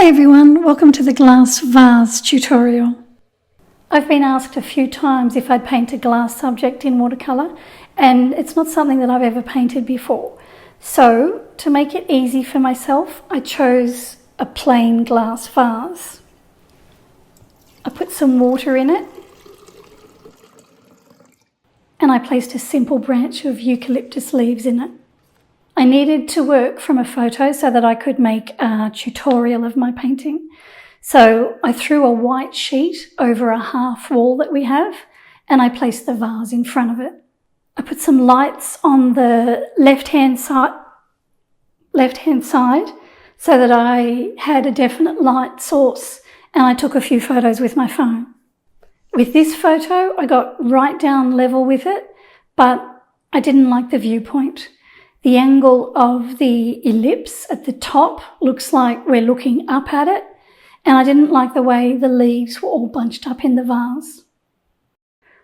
everyone, welcome to the glass vase tutorial. I've been asked a few times if I'd paint a glass subject in watercolour, and it's not something that I've ever painted before. So to make it easy for myself, I chose a plain glass vase. I put some water in it and I placed a simple branch of eucalyptus leaves in it. I needed to work from a photo so that I could make a tutorial of my painting. So I threw a white sheet over a half wall that we have and I placed the vase in front of it. I put some lights on the left-hand side so that I had a definite light source, and I took a few photos with my phone. With this photo, I got right down level with it, but I didn't like the viewpoint. The angle of the ellipse at the top looks like we're looking up at it, and I didn't like the way the leaves were all bunched up in the vase.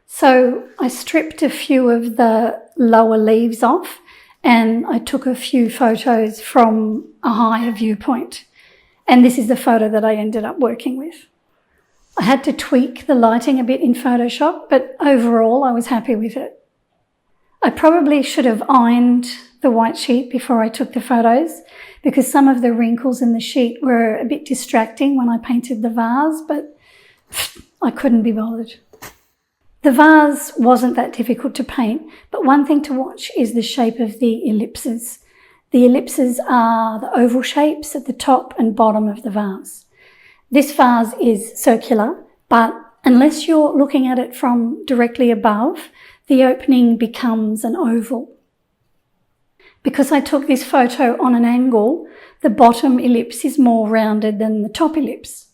So I stripped a few of the lower leaves off and I took a few photos from a higher viewpoint. And this is the photo that I ended up working with. I had to tweak the lighting a bit in Photoshop, but overall I was happy with it. I probably should have ironed the white sheet before I took the photos because some of the wrinkles in the sheet were a bit distracting when I painted the vase, but I couldn't be bothered. The vase wasn't that difficult to paint, but one thing to watch is the shape of the ellipses. The ellipses are the oval shapes at the top and bottom of the vase. This vase is circular, but unless you're looking at it from directly above, the opening becomes an oval. Because I took this photo on an angle, the bottom ellipse is more rounded than the top ellipse.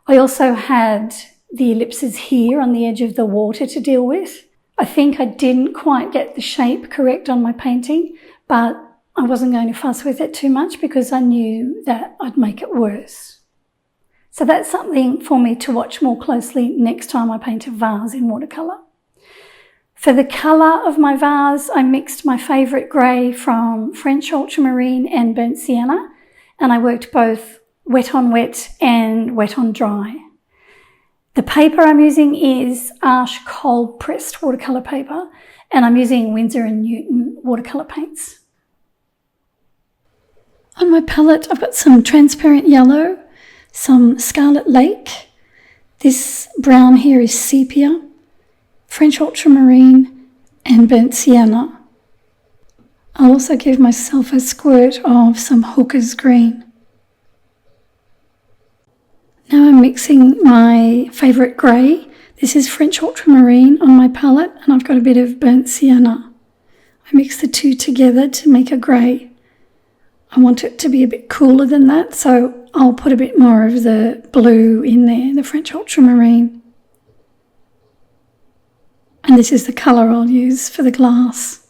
I also had the ellipses here on the edge of the water to deal with. I think I didn't quite get the shape correct on my painting, but I wasn't going to fuss with it too much because I knew that I'd make it worse. So that's something for me to watch more closely next time I paint a vase in watercolour. For the colour of my vase, I mixed my favourite grey from French ultramarine and burnt sienna, and I worked both wet on wet and wet on dry. The paper I'm using is Arches cold pressed watercolour paper, and I'm using Winsor & Newton watercolour paints. On my palette, I've got some transparent yellow, some Scarlet Lake. This brown here is sepia, French ultramarine and burnt sienna. I'll also give myself a squirt of some Hooker's green. Now I'm mixing my favourite grey. This is French ultramarine on my palette and I've got a bit of burnt sienna. I mix the two together to make a grey. I want it to be a bit cooler than that, so I'll put a bit more of the blue in there, the French ultramarine. And this is the colour I'll use for the glass.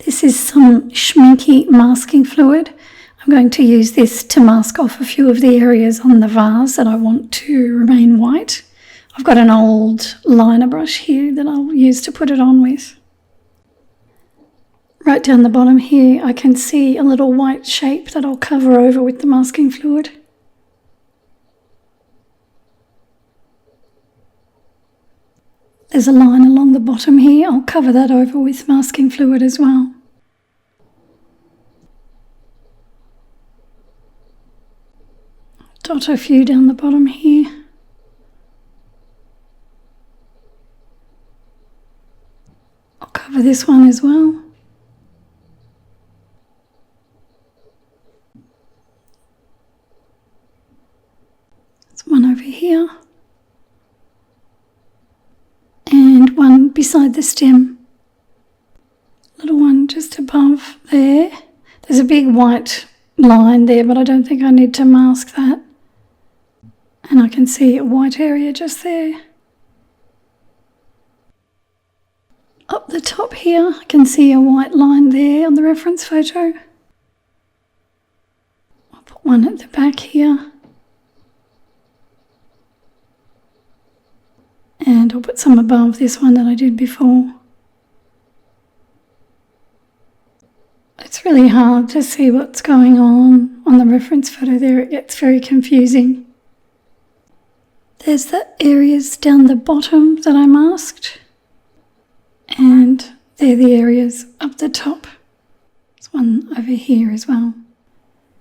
This is some Schminky masking fluid. I'm going to use this to mask off a few of the areas on the vase that I want to remain white. I've got an old liner brush here that I'll use to put it on with. Right down the bottom here I can see a little white shape that I'll cover over with the masking fluid. There's a line along the bottom here, I'll cover that over with masking fluid as well. Dot a few down the bottom here. I'll cover this one as well. There's one over here. And one beside the stem. Little one just above there. There's a big white line there, but I don't think I need to mask that. And I can see a white area just there. Up the top here, I can see a white line there on the reference photo. I'll put one at the back here. And I'll put some above this one that I did before. It's really hard to see what's going on the reference photo there. It gets very confusing. There's the areas down the bottom that I masked, and they're the areas up the top. There's one over here as well.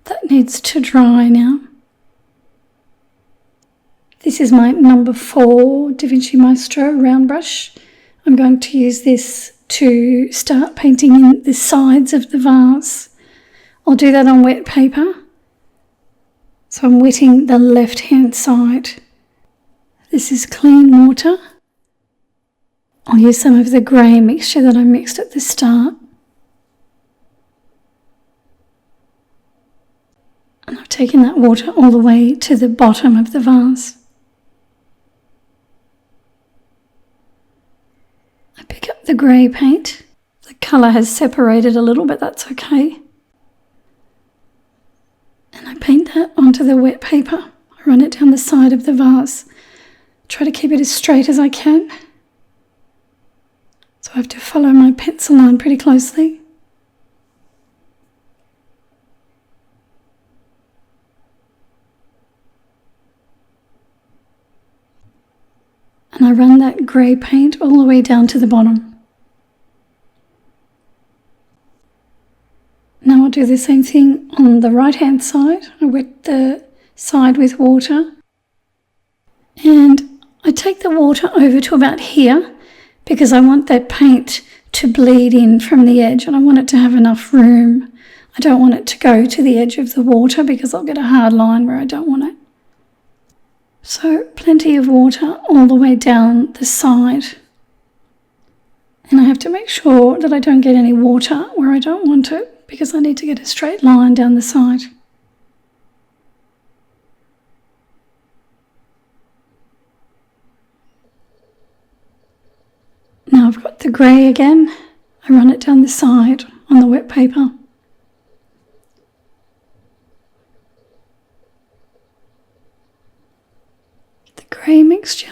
That needs to dry now. This is my number 4 Da Vinci Maestro round brush. I'm going to use this to start painting in the sides of the vase. I'll do that on wet paper. So I'm wetting the left-hand side. This is clean water. I'll use some of the grey mixture that I mixed at the start. And I've taken that water all the way to the bottom of the vase. I pick up the grey paint. The colour has separated a little, but that's okay. And I paint that onto the wet paper. I run it down the side of the vase. Try to keep it as straight as I can. So I have to follow my pencil line pretty closely. And I run that grey paint all the way down to the bottom. Now I'll do the same thing on the right hand side. I wet the side with water. And I take the water over to about here because I want that paint to bleed in from the edge and I want it to have enough room. I don't want it to go to the edge of the water because I'll get a hard line where I don't want it. So plenty of water all the way down the side. And I have to make sure that I don't get any water where I don't want it because I need to get a straight line down the side. Now I've got the grey again. I run it down the side on the wet paper. Grey mixture.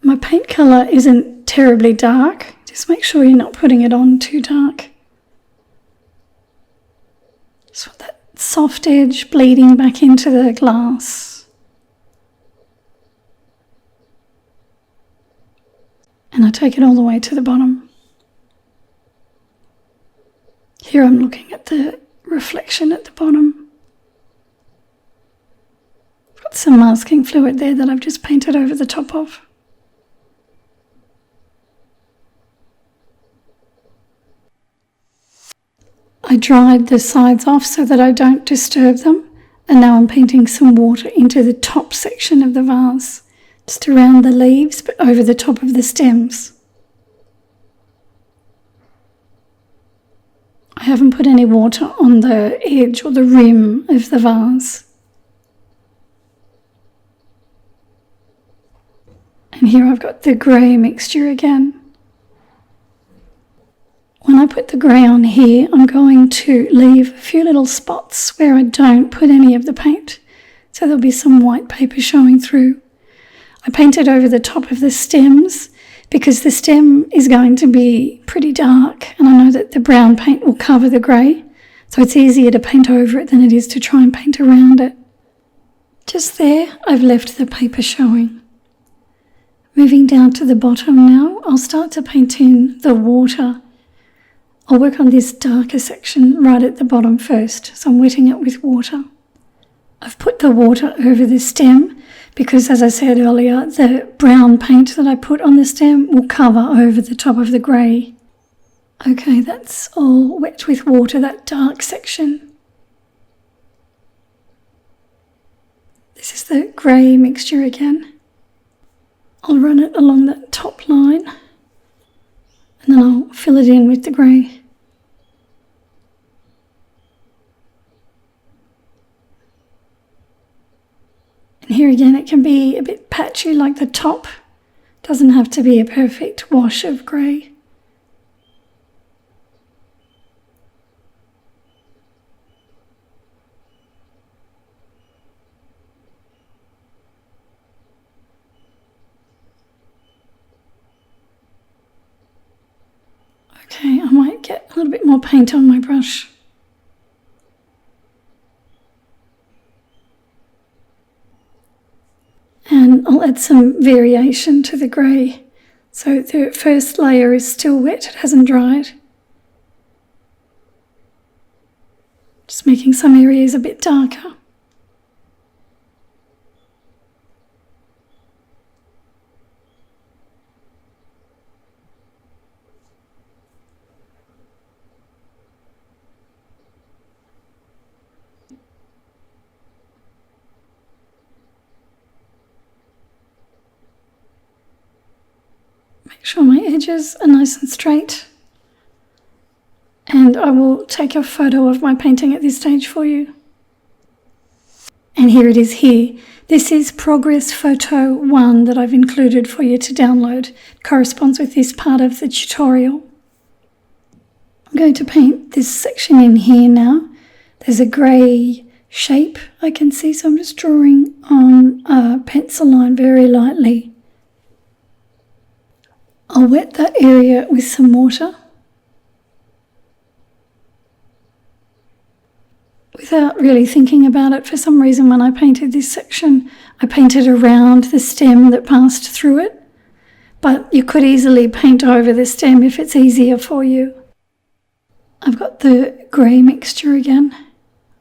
My paint colour isn't terribly dark, just make sure you're not putting it on too dark. Just want that soft edge bleeding back into the glass. And I take it all the way to the bottom. Here I'm looking at the reflection at the bottom. I've got some masking fluid there that I've just painted over the top of. I dried the sides off so that I don't disturb them, and now I'm painting some water into the top section of the vase, just around the leaves but over the top of the stems. I haven't put any water on the edge or the rim of the vase. And here I've got the grey mixture again. When I put the grey on here, I'm going to leave a few little spots where I don't put any of the paint. So there'll be some white paper showing through. I painted over the top of the stems because the stem is going to be pretty dark and I know that the brown paint will cover the grey, so it's easier to paint over it than it is to try and paint around it. Just there, I've left the paper showing. Moving down to the bottom now, I'll start to paint in the water. I'll work on this darker section right at the bottom first, so I'm wetting it with water. I've put the water over the stem because, as I said earlier, the brown paint that I put on the stem will cover over the top of the grey. Okay, that's all wet with water, that dark section. This is the grey mixture again. I'll run it along that top line and then I'll fill it in with the grey. And here again it can be a bit patchy like the top. Doesn't have to be a perfect wash of grey. little bit more paint on my brush. And I'll add some variation to the grey. So the first layer is still wet, it hasn't dried. Just making some areas a bit darker. Make sure my edges are nice and straight. And I will take a photo of my painting at this stage for you. And here it is here. This is progress photo 1 that I've included for you to download. It corresponds with this part of the tutorial. I'm going to paint this section in here now. There's a grey shape I can see, so I'm just drawing on a pencil line very lightly. I'll wet that area with some water. Without really thinking about it, for some reason when I painted this section, I painted around the stem that passed through it. But you could easily paint over the stem if it's easier for you. I've got the grey mixture again,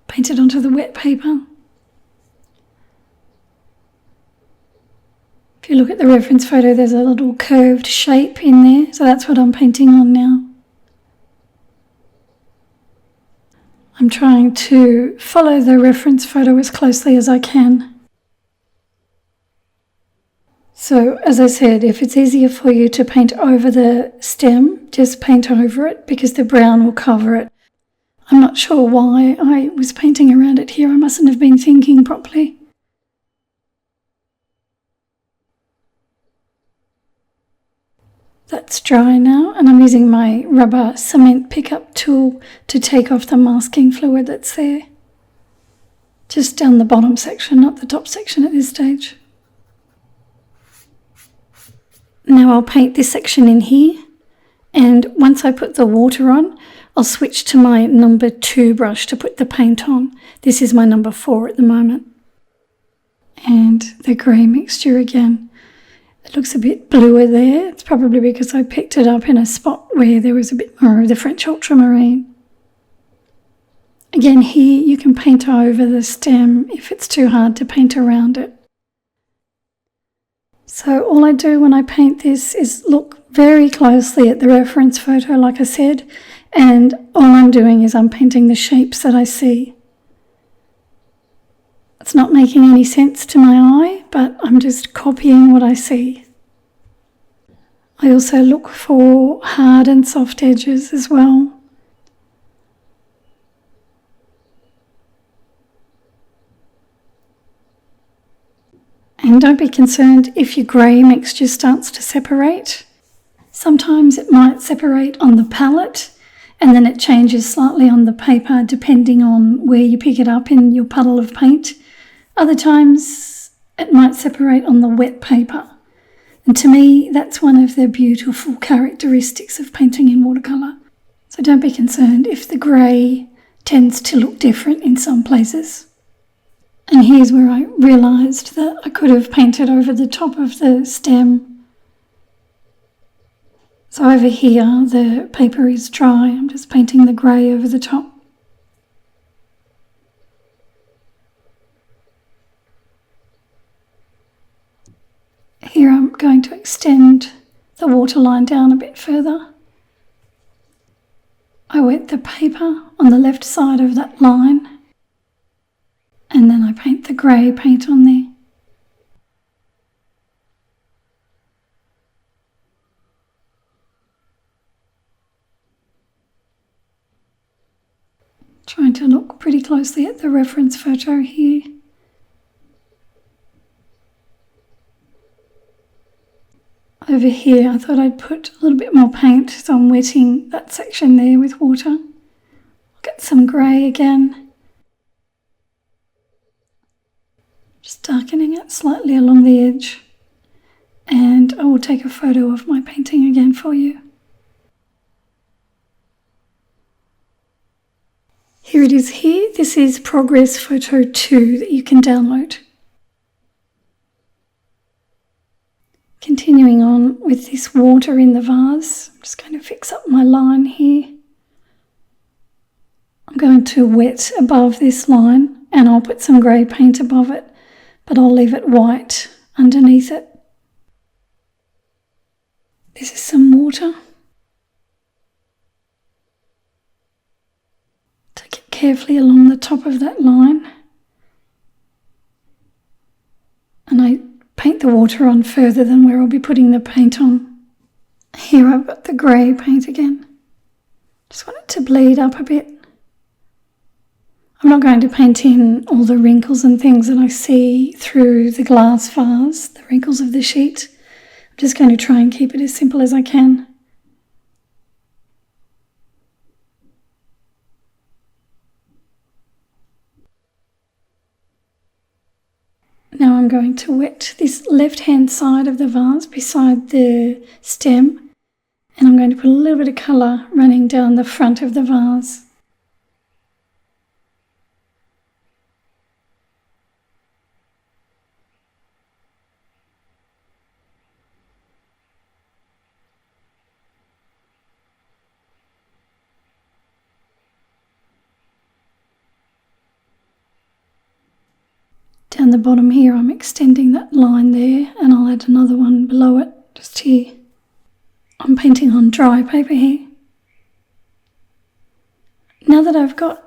painted onto the wet paper. If you look at the reference photo, there's a little curved shape in there, so that's what I'm painting on now. I'm trying to follow the reference photo as closely as I can. So, as I said, if it's easier for you to paint over the stem, just paint over it because the brown will cover it. I'm not sure why I was painting around it here. I mustn't have been thinking properly. That's dry now, and I'm using my rubber cement pickup tool to take off the masking fluid that's there. Just down the bottom section, not the top section at this stage. Now I'll paint this section in here, and once I put the water on, I'll switch to my number 2 brush to put the paint on. This is my number 4 at the moment. And the grey mixture again. It looks a bit bluer there. It's probably because I picked it up in a spot where there was a bit more of the French ultramarine. Again, here you can paint over the stem if it's too hard to paint around it. So all I do when I paint this is look very closely at the reference photo, like I said, and all I'm doing is I'm painting the shapes that I see. It's not making any sense to my eye, but I'm just copying what I see. I also look for hard and soft edges as well. And don't be concerned if your grey mixture starts to separate. Sometimes it might separate on the palette and then it changes slightly on the paper depending on where you pick it up in your puddle of paint. Other times it might separate on the wet paper. And to me, that's one of the beautiful characteristics of painting in watercolour. So don't be concerned if the grey tends to look different in some places. And here's where I realised that I could have painted over the top of the stem. So over here, the paper is dry. I'm just painting the grey over the top. Here I'm going to extend the waterline down a bit further. I wet the paper on the left side of that line and then I paint the grey paint on there. Trying to look pretty closely at the reference photo here. Over here, I thought I'd put a little bit more paint, so I'm wetting that section there with water. Get some grey again. Just darkening it slightly along the edge. And I will take a photo of my painting again for you. it is here. This is Progress Photo 2 that you can download. Continuing on with this water in the vase, I'm just going to fix up my line here. I'm going to wet above this line and I'll put some grey paint above it, but I'll leave it white underneath it. This is some water. Take it carefully along the top of that line. And I paint the water on further than where I'll be putting the paint on. Here I've got the grey paint again. Just want it to bleed up a bit. I'm not going to paint in all the wrinkles and things that I see through the glass vase, the wrinkles of the sheet. I'm just going to try and keep it as simple as I can. Now I'm going to wet this left-hand side of the vase beside the stem, and I'm going to put a little bit of colour running down the front of the vase. Down the bottom here I'm extending that line there, and I'll add another one below it, just here. I'm painting on dry paper here. Now that I've got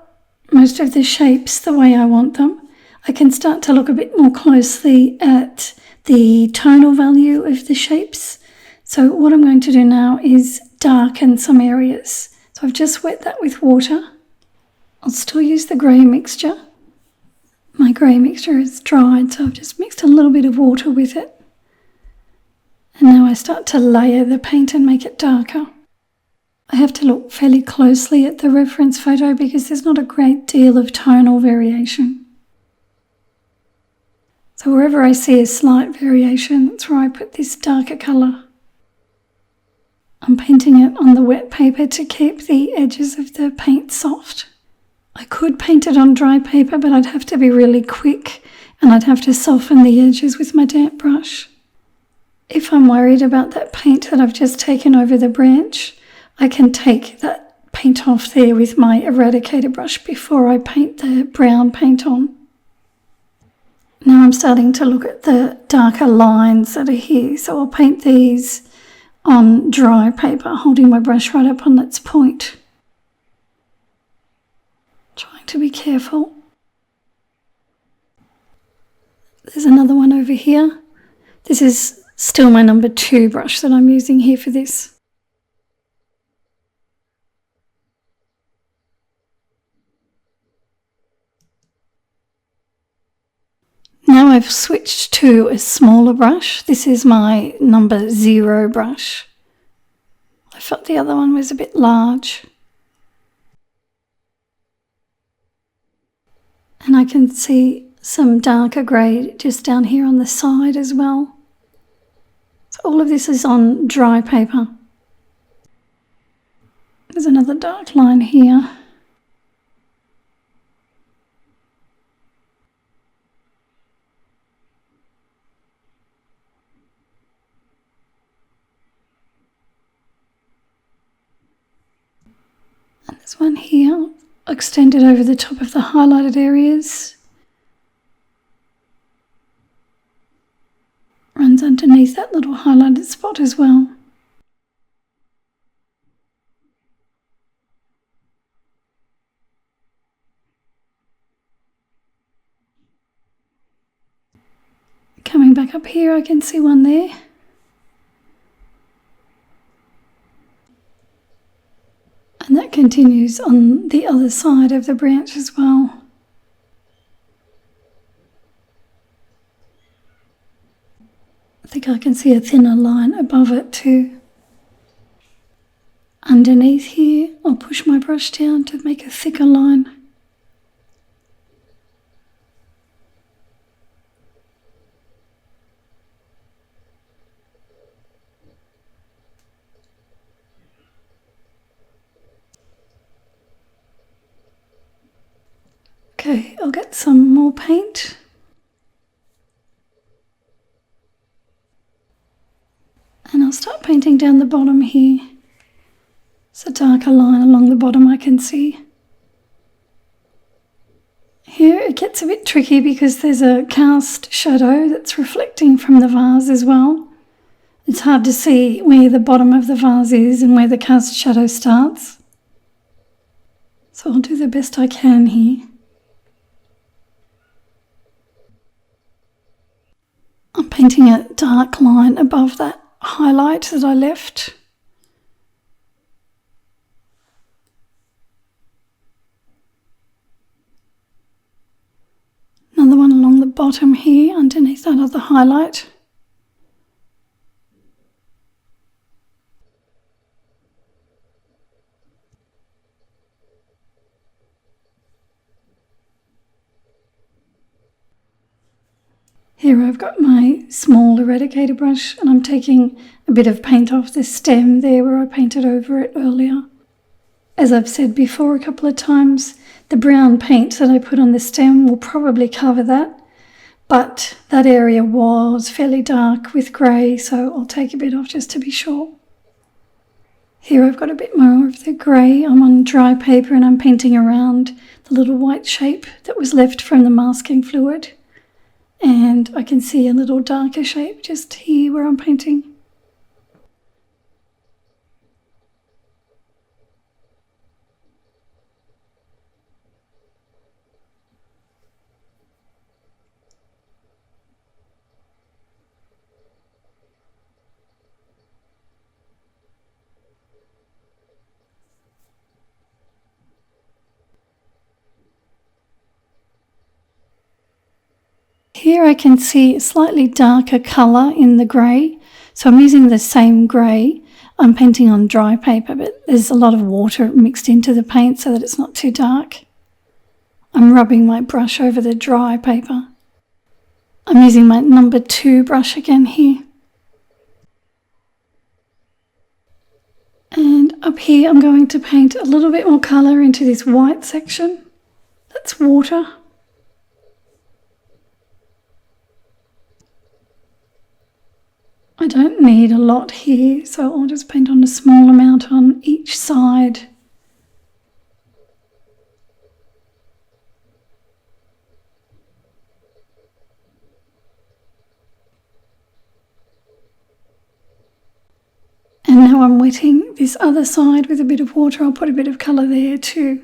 most of the shapes the way I want them, I can start to look a bit more closely at the tonal value of the shapes. So what I'm going to do now is darken some areas. So I've just wet that with water. I'll still use the grey mixture. My grey mixture is dried, so I've just mixed a little bit of water with it. And now I start to layer the paint and make it darker. I have to look fairly closely at the reference photo because there's not a great deal of tonal variation. So wherever I see a slight variation, that's where I put this darker colour. I'm painting it on the wet paper to keep the edges of the paint soft. I could paint it on dry paper, but I'd have to be really quick and I'd have to soften the edges with my damp brush. If I'm worried about that paint that I've just taken over the branch, I can take that paint off there with my eradicator brush before I paint the brown paint on. Now I'm starting to look at the darker lines that are here, so I'll paint these on dry paper, holding my brush right up on its point. Trying to be careful. There's another one over here. This is still my number 2 brush that I'm using here for this. Now I've switched to a smaller brush. This is my number 0 brush. I felt the other one was a bit large. And I can see some darker grey just down here on the side as well. So all of this is on dry paper. There's another dark line here. And there's one here. Extend it over the top of the highlighted areas. Runs underneath that little highlighted spot as well. Coming back up here, I can see one there. And that continues on the other side of the branch as well. I think I can see a thinner line above it too. Underneath here, I'll push my brush down to make a thicker line. Okay, I'll get some more paint. And I'll start painting down the bottom here. It's a darker line along the bottom I can see. Here it gets a bit tricky because there's a cast shadow that's reflecting from the vase as well. It's hard to see where the bottom of the vase is and where the cast shadow starts. So I'll do the best I can here. I'm painting a dark line above that highlight that I left. Another one along the bottom here underneath that other highlight. Here I've got my small eradicator brush and I'm taking a bit of paint off the stem there where I painted over it earlier. As I've said before a couple of times, the brown paint that I put on the stem will probably cover that, but that area was fairly dark with grey, so I'll take a bit off just to be sure. Here I've got a bit more of the grey. I'm on dry paper and I'm painting around the little white shape that was left from the masking fluid. And I can see a little darker shape just here where I'm painting. Here I can see a slightly darker colour in the grey, so I'm using the same grey. I'm painting on dry paper, but there's a lot of water mixed into the paint so that it's not too dark. I'm rubbing my brush over the dry paper. I'm using my number 2 brush again here. And up here I'm going to paint a little bit more colour into this white section. That's water. I don't need a lot here, so I'll just paint on a small amount on each side. And now I'm wetting this other side with a bit of water. I'll put a bit of colour there too.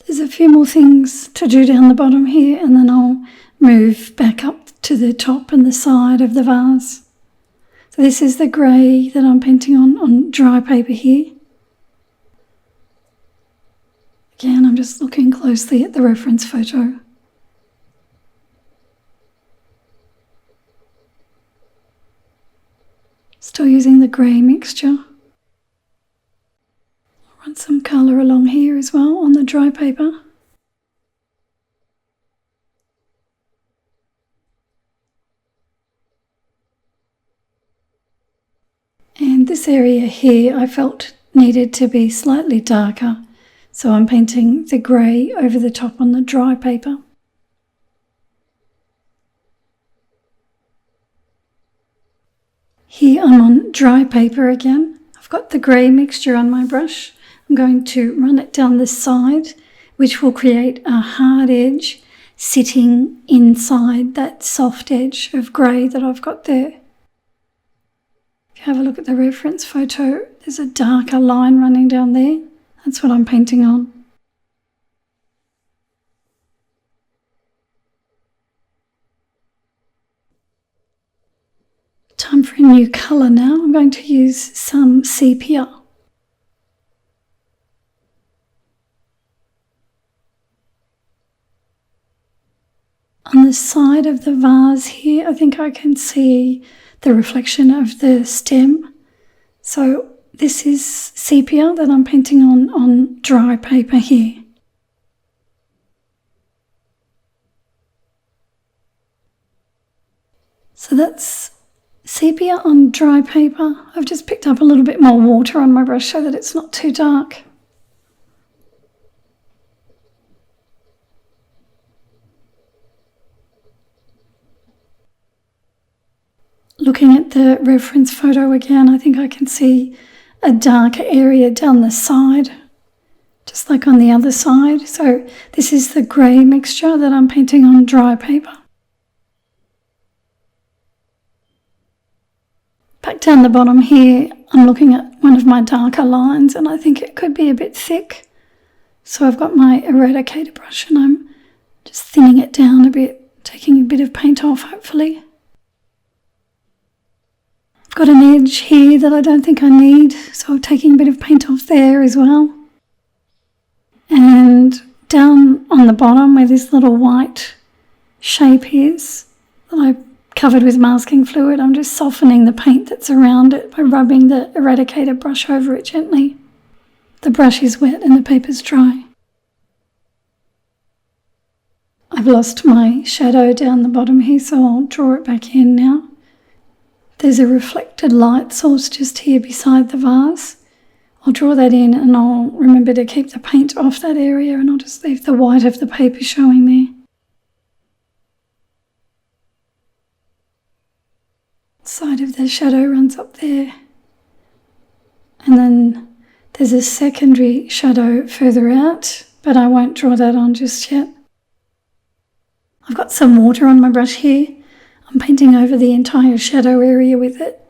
There's a few more things to do down the bottom here and then I'll move back up to the top and the side of the vase. So this is the grey that I'm painting on dry paper here. Again, I'm just looking closely at the reference photo. Still using the grey mixture. Run some colour along here as well on the dry paper. And this area here I felt needed to be slightly darker, so I'm painting the grey over the top on the dry paper. Here I'm on dry paper again. I've got the grey mixture on my brush. I'm going to run it down the side, which will create a hard edge sitting inside that soft edge of grey that I've got there. If you have a look at the reference photo, there's a darker line running down there. That's what I'm painting on. Time for a new colour now. I'm going to use some sepia. On the side of the vase here, I think I can see the reflection of the stem. So this is sepia that I'm painting on dry paper here. So that's sepia on dry paper. I've just picked up a little bit more water on my brush so that it's not too dark. Looking at the reference photo again, I think I can see a darker area down the side, just like on the other side. So this is the grey mixture that I'm painting on dry paper. Back down the bottom here, I'm looking at one of my darker lines and I think it could be a bit thick. So I've got my eradicator brush and I'm just thinning it down a bit, taking a bit of paint off hopefully. I've got an edge here that I don't think I need, so I'm taking a bit of paint off there as well. And down on the bottom where this little white shape is that I covered with masking fluid, I'm just softening the paint that's around it by rubbing the eradicator brush over it gently. The brush is wet and the paper's dry. I've lost my shadow down the bottom here, so I'll draw it back in now. There's a reflected light source just here beside the vase. I'll draw that in and I'll remember to keep the paint off that area and I'll just leave the white of the paper showing there. Side of the shadow runs up there. And then there's a secondary shadow further out, but I won't draw that on just yet. I've got some water on my brush here. I'm painting over the entire shadow area with it.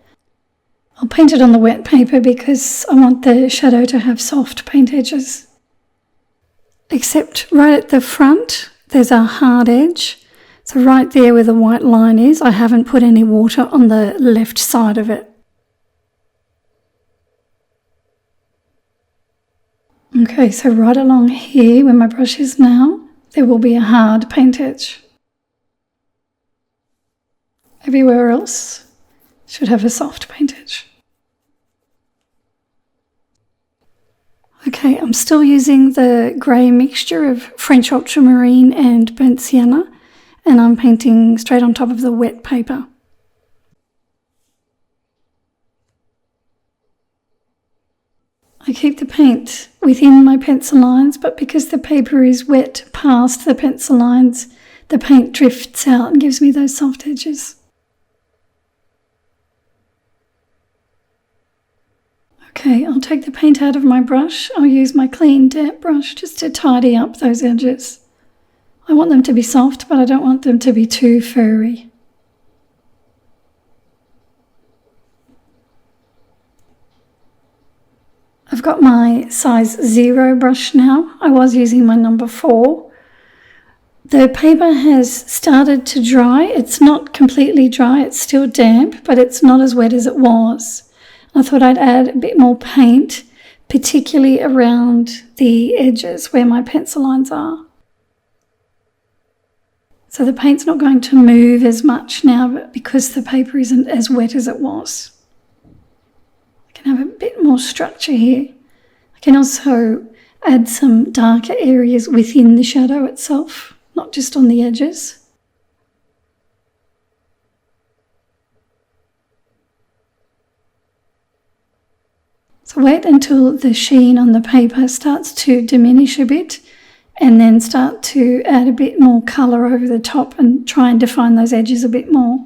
I'll paint it on the wet paper because I want the shadow to have soft paint edges. Except right at the front, there's a hard edge. So right there where the white line is, I haven't put any water on the left side of it. Okay, so right along here where my brush is now, there will be a hard paint edge. Everywhere else should have a soft paint edge. Okay, I'm still using the grey mixture of French ultramarine and burnt sienna, and I'm painting straight on top of the wet paper. I keep the paint within my pencil lines, but because the paper is wet past the pencil lines, the paint drifts out and gives me those soft edges. Okay, I'll take the paint out of my brush. I'll use my clean damp brush just to tidy up those edges. I want them to be soft, but I don't want them to be too furry. I've got my size 0 brush now. I was using my number 4. The paper has started to dry. It's not completely dry, it's still damp, but it's not as wet as it was. I thought I'd add a bit more paint, particularly around the edges where my pencil lines are. So the paint's not going to move as much now, but because the paper isn't as wet as it was. I can have a bit more structure here. I can also add some darker areas within the shadow itself, not just on the edges. So wait until the sheen on the paper starts to diminish a bit and then start to add a bit more colour over the top and try and define those edges a bit more.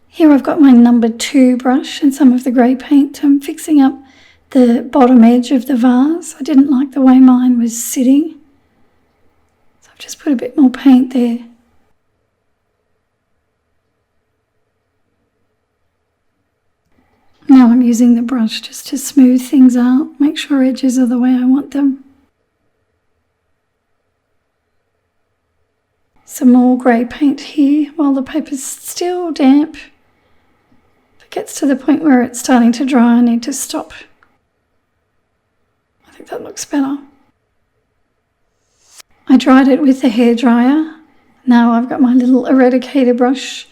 Here I've got my number 2 brush and some of the grey paint. I'm fixing up the bottom edge of the vase. I didn't like the way mine was sitting, so I've just put a bit more paint there. Now I'm using the brush just to smooth things out, make sure edges are the way I want them. Some more grey paint here while the paper's still damp. If it gets to the point where it's starting to dry, I need to stop. I think that looks better. I dried it with the hairdryer. Now I've got my little eradicator brush.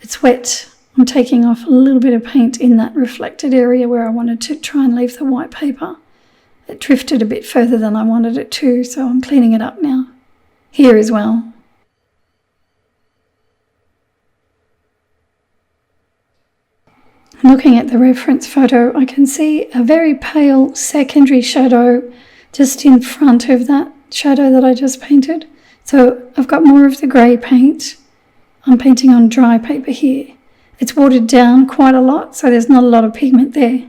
It's wet I'm taking off a little bit of paint in that reflected area where I wanted to try and leave the white paper. It drifted a bit further than I wanted it to, so I'm cleaning it up now. Here as well. Looking at the reference photo, I can see a very pale secondary shadow just in front of that shadow that I just painted. So I've got more of the grey paint. I'm painting on dry paper here. It's watered down quite a lot, so there's not a lot of pigment there.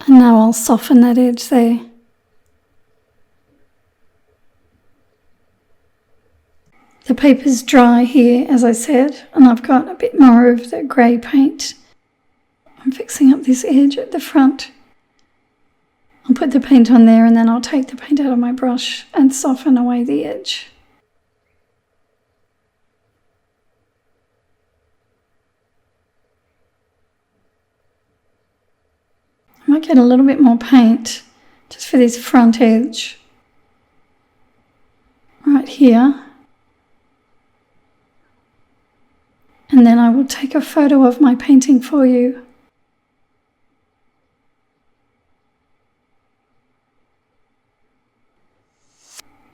And now I'll soften that edge there. The paper's dry here, as I said, and I've got a bit more of the grey paint. I'm fixing up this edge at the front. I'll put the paint on there and then I'll take the paint out of my brush and soften away the edge. I might get a little bit more paint just for this front edge. Right here. And then I will take a photo of my painting for you.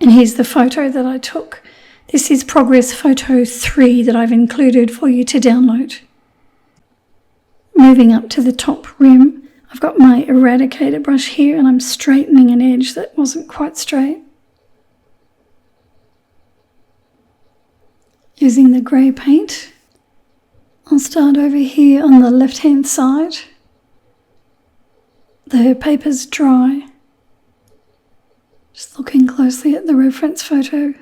And here's the photo that I took. This is progress photo 3 that I've included for you to download. Moving up to the top rim, I've got my eradicator brush here and I'm straightening an edge that wasn't quite straight. Using the grey paint. I'll start over here on the left-hand side. The paper's dry. Just looking closely at the reference photo.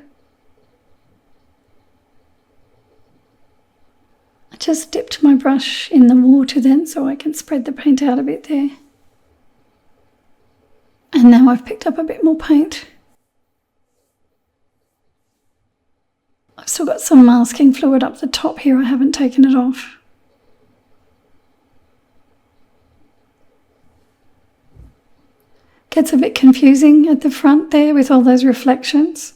I just dipped my brush in the water then so I can spread the paint out a bit there. And now I've picked up a bit more paint. I've still got some masking fluid up the top here, I haven't taken it off. Gets a bit confusing at the front there with all those reflections.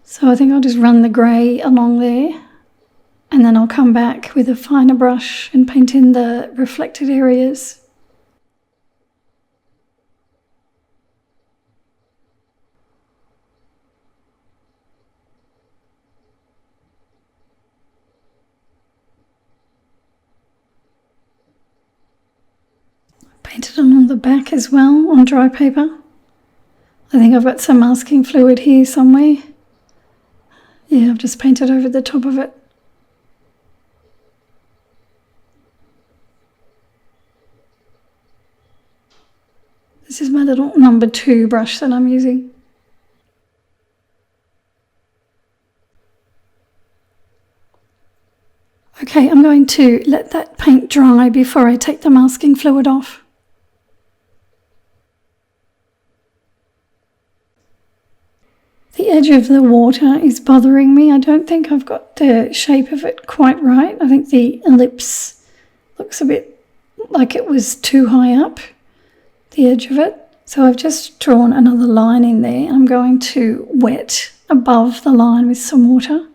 So I think I'll just run the grey along there and then I'll come back with a finer brush and paint in the reflected areas. Painted along the back as well on dry paper. I think I've got some masking fluid here somewhere. Yeah, I've just painted over the top of it. This is my little number 2 brush that I'm using. Okay, I'm going to let that paint dry before I take the masking fluid off. The edge of the water is bothering me. I don't think I've got the shape of it quite right. I think the ellipse looks a bit like it was too high up, the edge of it. So I've just drawn another line in there. I'm going to wet above the line with some water.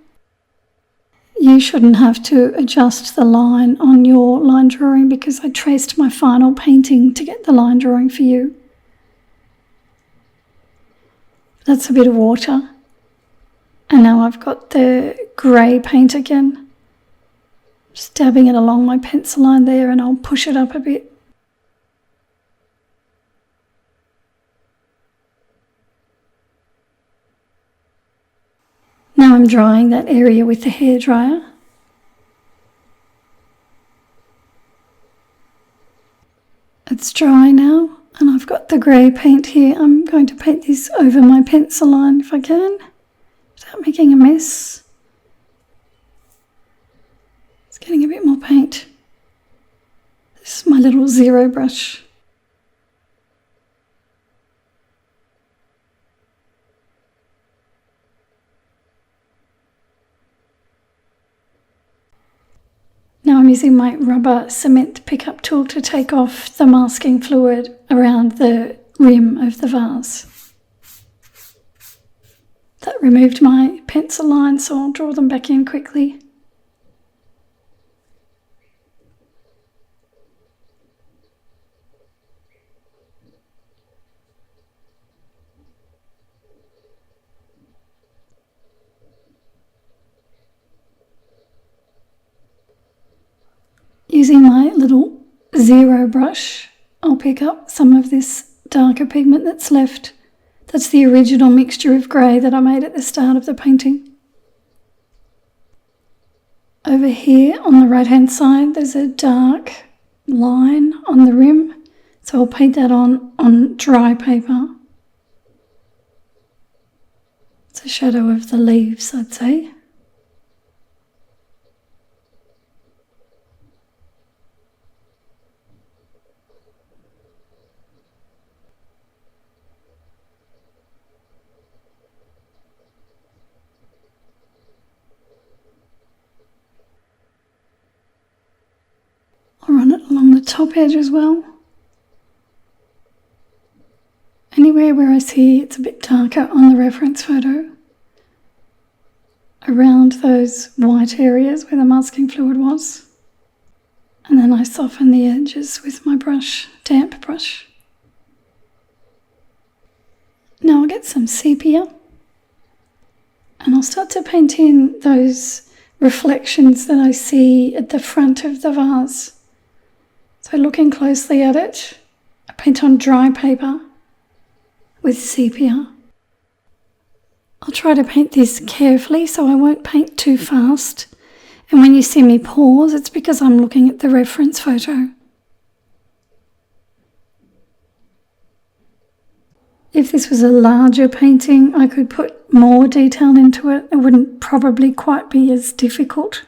You shouldn't have to adjust the line on your line drawing because I traced my final painting to get the line drawing for you. That's a bit of water. And now I've got the grey paint again. Just dabbing it along my pencil line there and I'll push it up a bit. Now I'm drying that area with the hairdryer. It's dry now. And I've got the grey paint here. I'm going to paint this over my pencil line if I can, without making a mess. It's getting a bit more paint. This is my little 0 brush. Now I'm using my rubber cement pickup tool to take off the masking fluid around the rim of the vase. That removed my pencil lines, so I'll draw them back in quickly. Using my little zero brush, I'll pick up some of this darker pigment that's left. That's the original mixture of grey that I made at the start of the painting. Over here on the right hand side there's a dark line on the rim, so I'll paint that on dry paper. It's a shadow of the leaves, I'd say. I'll run it along the top edge as well. Anywhere where I see it's a bit darker on the reference photo, around those white areas where the masking fluid was. And then I soften the edges with my brush, damp brush. Now I'll get some sepia and I'll start to paint in those reflections that I see at the front of the vase. So looking closely at it, I paint on dry paper with sepia. I'll try to paint this carefully so I won't paint too fast. And when you see me pause, it's because I'm looking at the reference photo. If this was a larger painting, I could put more detail into it. It wouldn't probably quite be as difficult.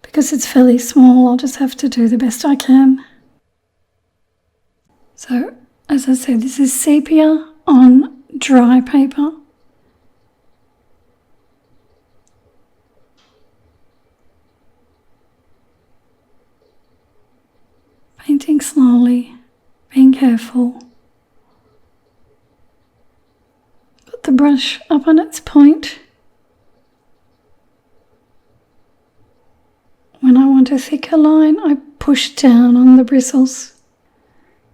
Because it's fairly small, I'll just have to do the best I can. So, as I said, this is sepia on dry paper. Painting slowly, being careful. Put the brush up on its point. When I want a thicker line, I push down on the bristles.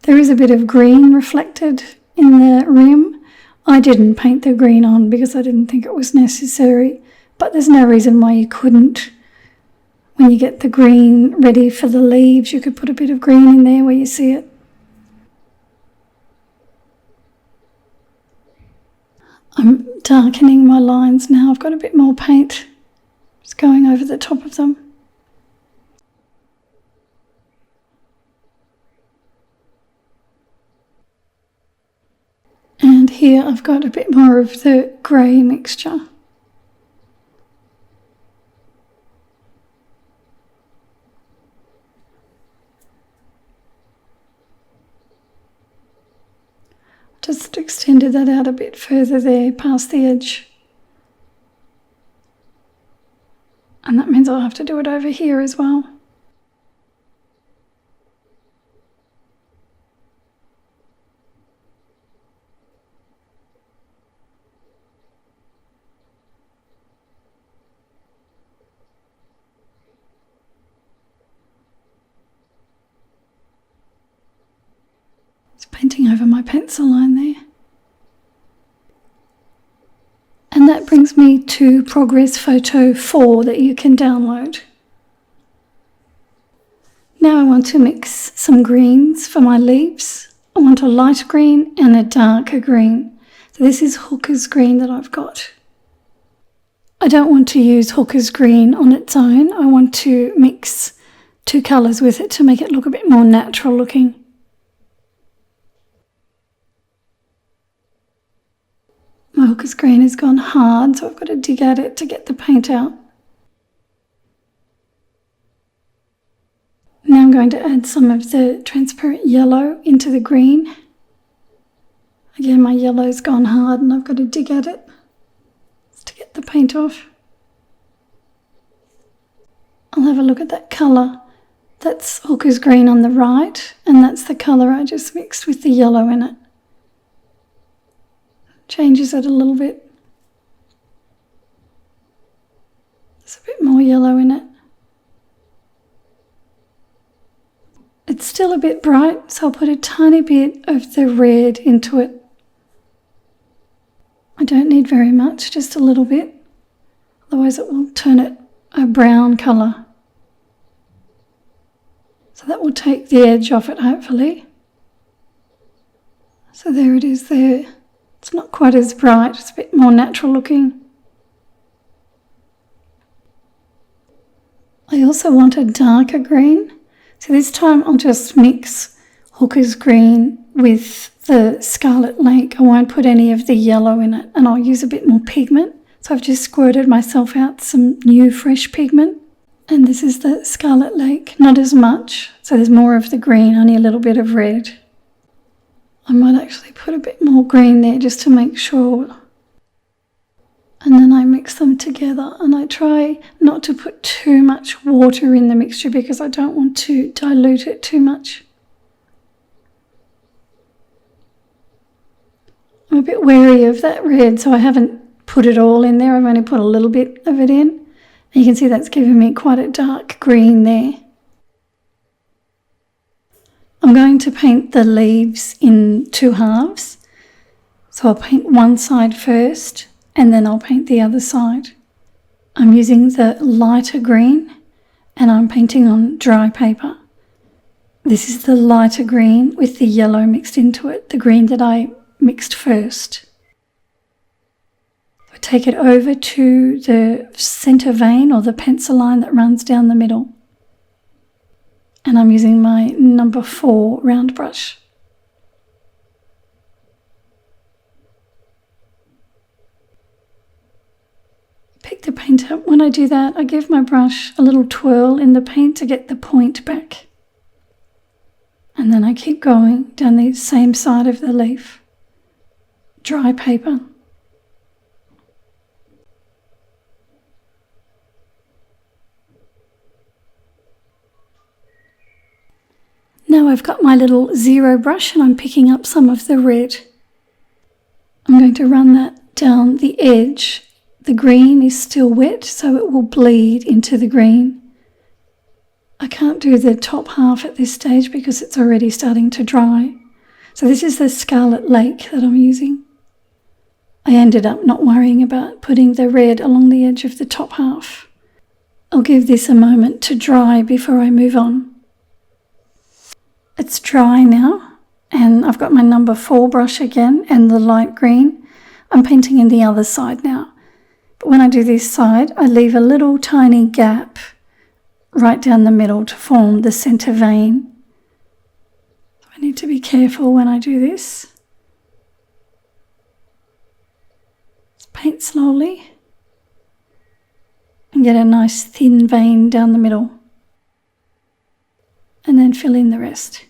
There is a bit of green reflected in the rim. I didn't paint the green on because I didn't think it was necessary, but there's no reason why you couldn't. When you get the green ready for the leaves, you could put a bit of green in there where you see it. I'm darkening my lines now. I've got a bit more paint just going over the top of them. And here I've got a bit more of the grey mixture. Just extended that out a bit further there, past the edge. And that means I'll have to do it over here as well. Painting over my pencil line there. And that brings me to progress photo 4 that you can download. Now I want to mix some greens for my leaves. I want a light green and a darker green. So this is Hooker's green that I've got. I don't want to use Hooker's green on its own. I want to mix two colours with it to make it look a bit more natural looking. My Hooker's green has gone hard, so I've got to dig at it to get the paint out. Now I'm going to add some of the transparent yellow into the green. Again, my yellow's gone hard and I've got to dig at it to get the paint off. I'll have a look at that colour. That's Hooker's green on the right, and that's the colour I just mixed with the yellow in it. Changes it a little bit. more yellow in it. It's still a bit bright, so I'll put a tiny bit of the red into it. I don't need very much, just a little bit, otherwise it will turn it a brown colour. So that will take the edge off it, hopefully. So there it is there. It's not quite as bright, it's a bit more natural looking. I also want a darker green. So this time I'll just mix Hooker's green with the Scarlet Lake. I won't put any of the yellow in it, and I'll use a bit more pigment. So I've just squirted myself out some new fresh pigment. And this is the Scarlet Lake, not as much. So there's more of the green, only a little bit of red. I might actually put a bit more green there just to make sure. And then I mix them together, and I try not to put too much water in the mixture because I don't want to dilute it too much. I'm a bit wary of that red, so I haven't put it all in there. I've only put a little bit of it in. And you can see that's giving me quite a dark green there. I'm going to paint the leaves in 2 halves. So I'll paint one side first, and then I'll paint the other side. I'm using the lighter green, and I'm painting on dry paper. This is the lighter green with the yellow mixed into it, the green that I mixed first. I take it over to the centre vein, or the pencil line that runs down the middle. And I'm using my number 4 round brush. Pick the paint up. When I do that, I give my brush a little twirl in the paint to get the point back. And then I keep going down the same side of the leaf. Dry paper. Now I've got my little 0 brush and I'm picking up some of the red. I'm going to run that down the edge. The green is still wet, so it will bleed into the green. I can't do the top half at this stage because it's already starting to dry. So this is the Scarlet Lake that I'm using. I ended up not worrying about putting the red along the edge of the top half. I'll give this a moment to dry before I move on. It's dry now, and I've got my number 4 brush again and the light green. I'm painting in the other side now. But when I do this side, I leave a little tiny gap right down the middle to form the centre vein. I need to be careful when I do this. Paint slowly and get a nice thin vein down the middle, and then fill in the rest.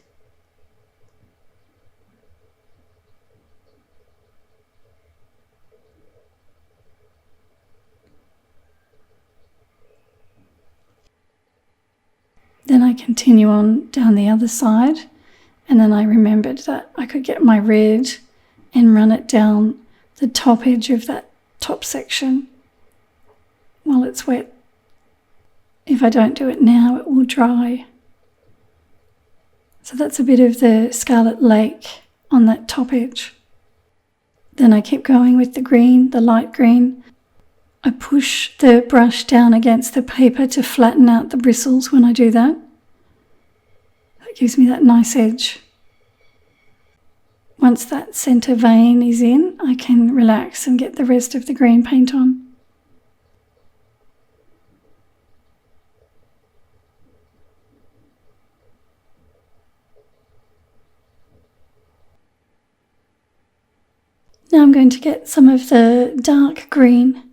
Then I continue on down the other side, and then I remembered that I could get my red and run it down the top edge of that top section while it's wet. If I don't do it now, it will dry. So that's a bit of the Scarlet Lake on that top edge. Then I keep going with the green, the light green. I push the brush down against the paper to flatten out the bristles when I do that. That gives me that nice edge. Once that centre vein is in, I can relax and get the rest of the green paint on. Now I'm going to get some of the dark green.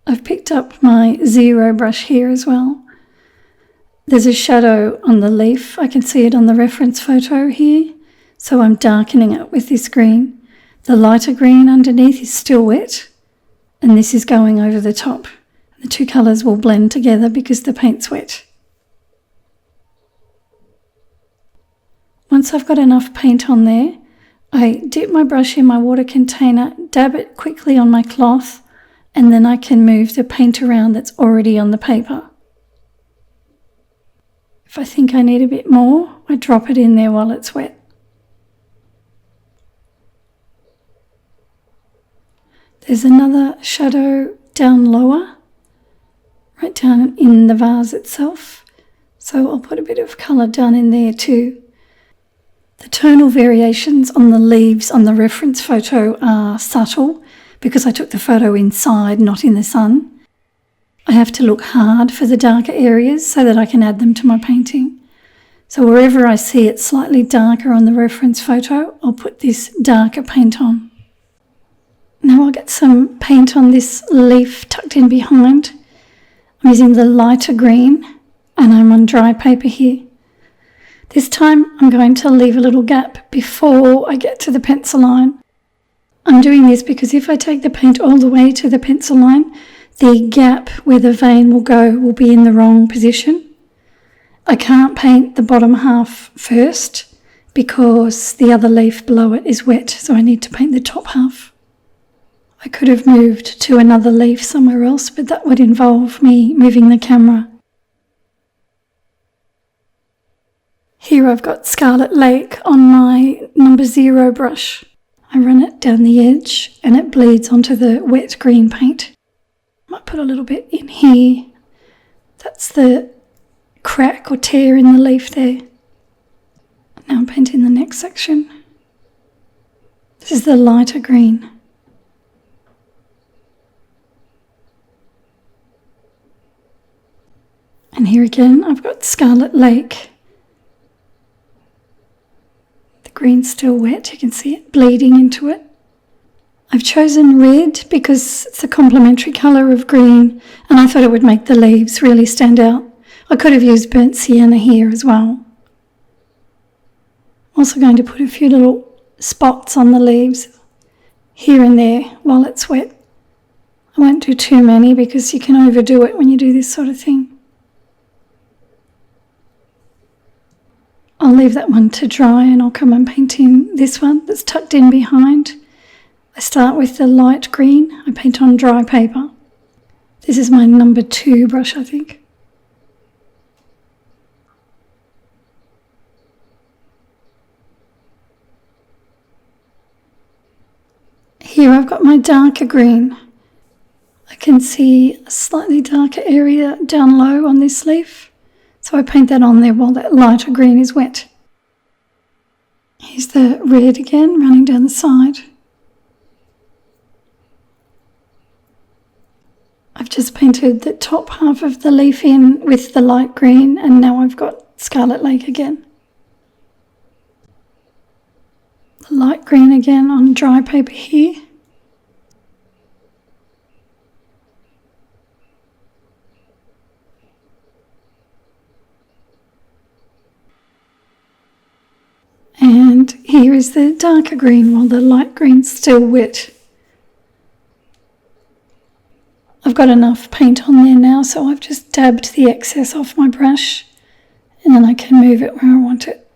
I've picked up my 0 brush here as well. There's a shadow on the leaf. I can see it on the reference photo here. So I'm darkening it with this green. The lighter green underneath is still wet, and this is going over the top. The 2 colours will blend together because the paint's wet. Once I've got enough paint on there, I dip my brush in my water container, dab it quickly on my cloth, and then I can move the paint around that's already on the paper. If I think I need a bit more, I drop it in there while it's wet. There's another shadow down lower, right down in the vase itself. So I'll put a bit of colour down in there too. The tonal variations on the leaves on the reference photo are subtle because I took the photo inside, not in the sun. I have to look hard for the darker areas so that I can add them to my painting. So wherever I see it slightly darker on the reference photo, I'll put this darker paint on. Now I'll get some paint on this leaf tucked in behind. I'm using the lighter green and I'm on dry paper here. This time I'm going to leave a little gap before I get to the pencil line. I'm doing this because if I take the paint all the way to the pencil line, the gap where the vein will go will be in the wrong position. I can't paint the bottom half first because the other leaf below it is wet, so I need to paint the top half. I could have moved to another leaf somewhere else, but that would involve me moving the camera. Here I've got Scarlet Lake on my number 0 brush. I run it down the edge and it bleeds onto the wet green paint. I might put a little bit in here. That's the crack or tear in the leaf there. Now I'm painting the next section. This is the lighter green. And here again I've got Scarlet Lake. Green's still wet, you can see it bleeding into it. I've chosen red because it's a complementary colour of green and I thought it would make the leaves really stand out. I could have used burnt sienna here as well. I'm also going to put a few little spots on the leaves here and there while it's wet. I won't do too many because you can overdo it when you do this sort of thing. I'll leave that one to dry and I'll come and paint in this one that's tucked in behind. I start with the light green. I paint on dry paper. This is my number 2 brush, I think. Here I've got my darker green. I can see a slightly darker area down low on this leaf. So I paint that on there while that lighter green is wet. Here's the red again running down the side. I've just painted the top half of the leaf in with the light green and now I've got Scarlet Lake again. The light green again on dry paper here. And here is the darker green while the light green's still wet. I've got enough paint on there now, so I've just dabbed the excess off my brush and then I can move it where I want it.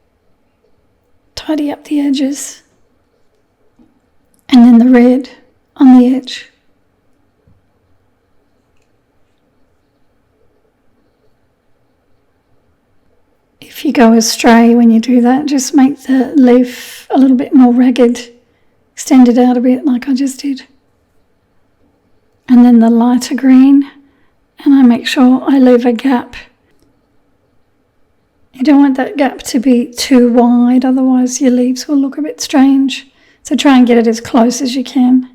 Tidy up the edges. And then the red on the edge. If you go astray when you do that, just make the leaf a little bit more ragged. Extend it out a bit like I just did. And then the lighter green, and I make sure I leave a gap. You don't want that gap to be too wide, otherwise your leaves will look a bit strange. So try and get it as close as you can.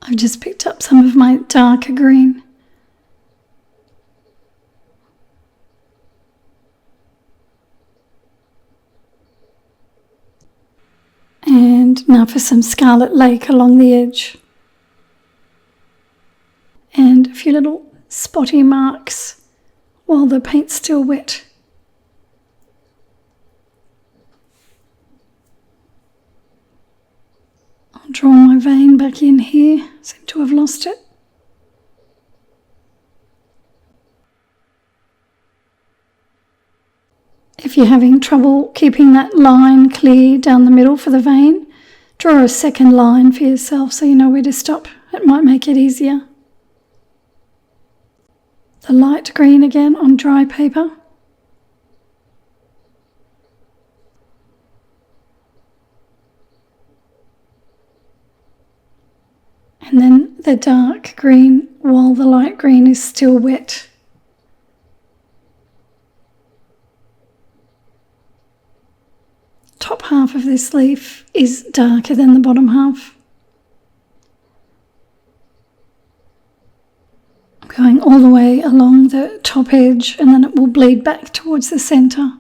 I've just picked up some of my darker green. And now for some Scarlet Lake along the edge. And a few little spotty marks while the paint's still wet. I'll draw my vein back in here. Seem to have lost it. you're having trouble keeping that line clear down the middle for the vein, draw a second line for yourself so you know where to stop. It might make it easier. The light green again on dry paper. And then the dark green while the light green is still wet. Top half of this leaf is darker than the bottom half. I'm going all the way along the top edge and then it will bleed back towards the centre.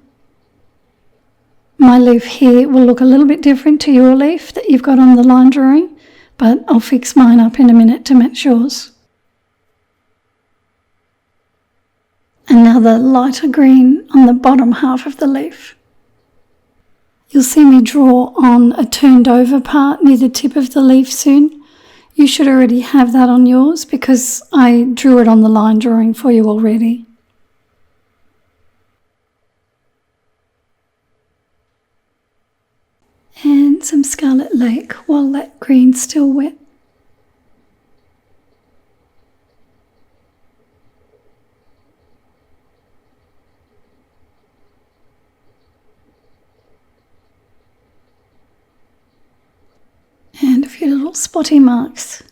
My leaf here will look a little bit different to your leaf that you've got on the line drawing, but I'll fix mine up in a minute to match yours. And now the lighter green on the bottom half of the leaf. You'll see me draw on a turned over part near the tip of the leaf soon. You should already have that on yours because I drew it on the line drawing for you already. And some Scarlet Lake while that green's still wet. And a few little spotty marks.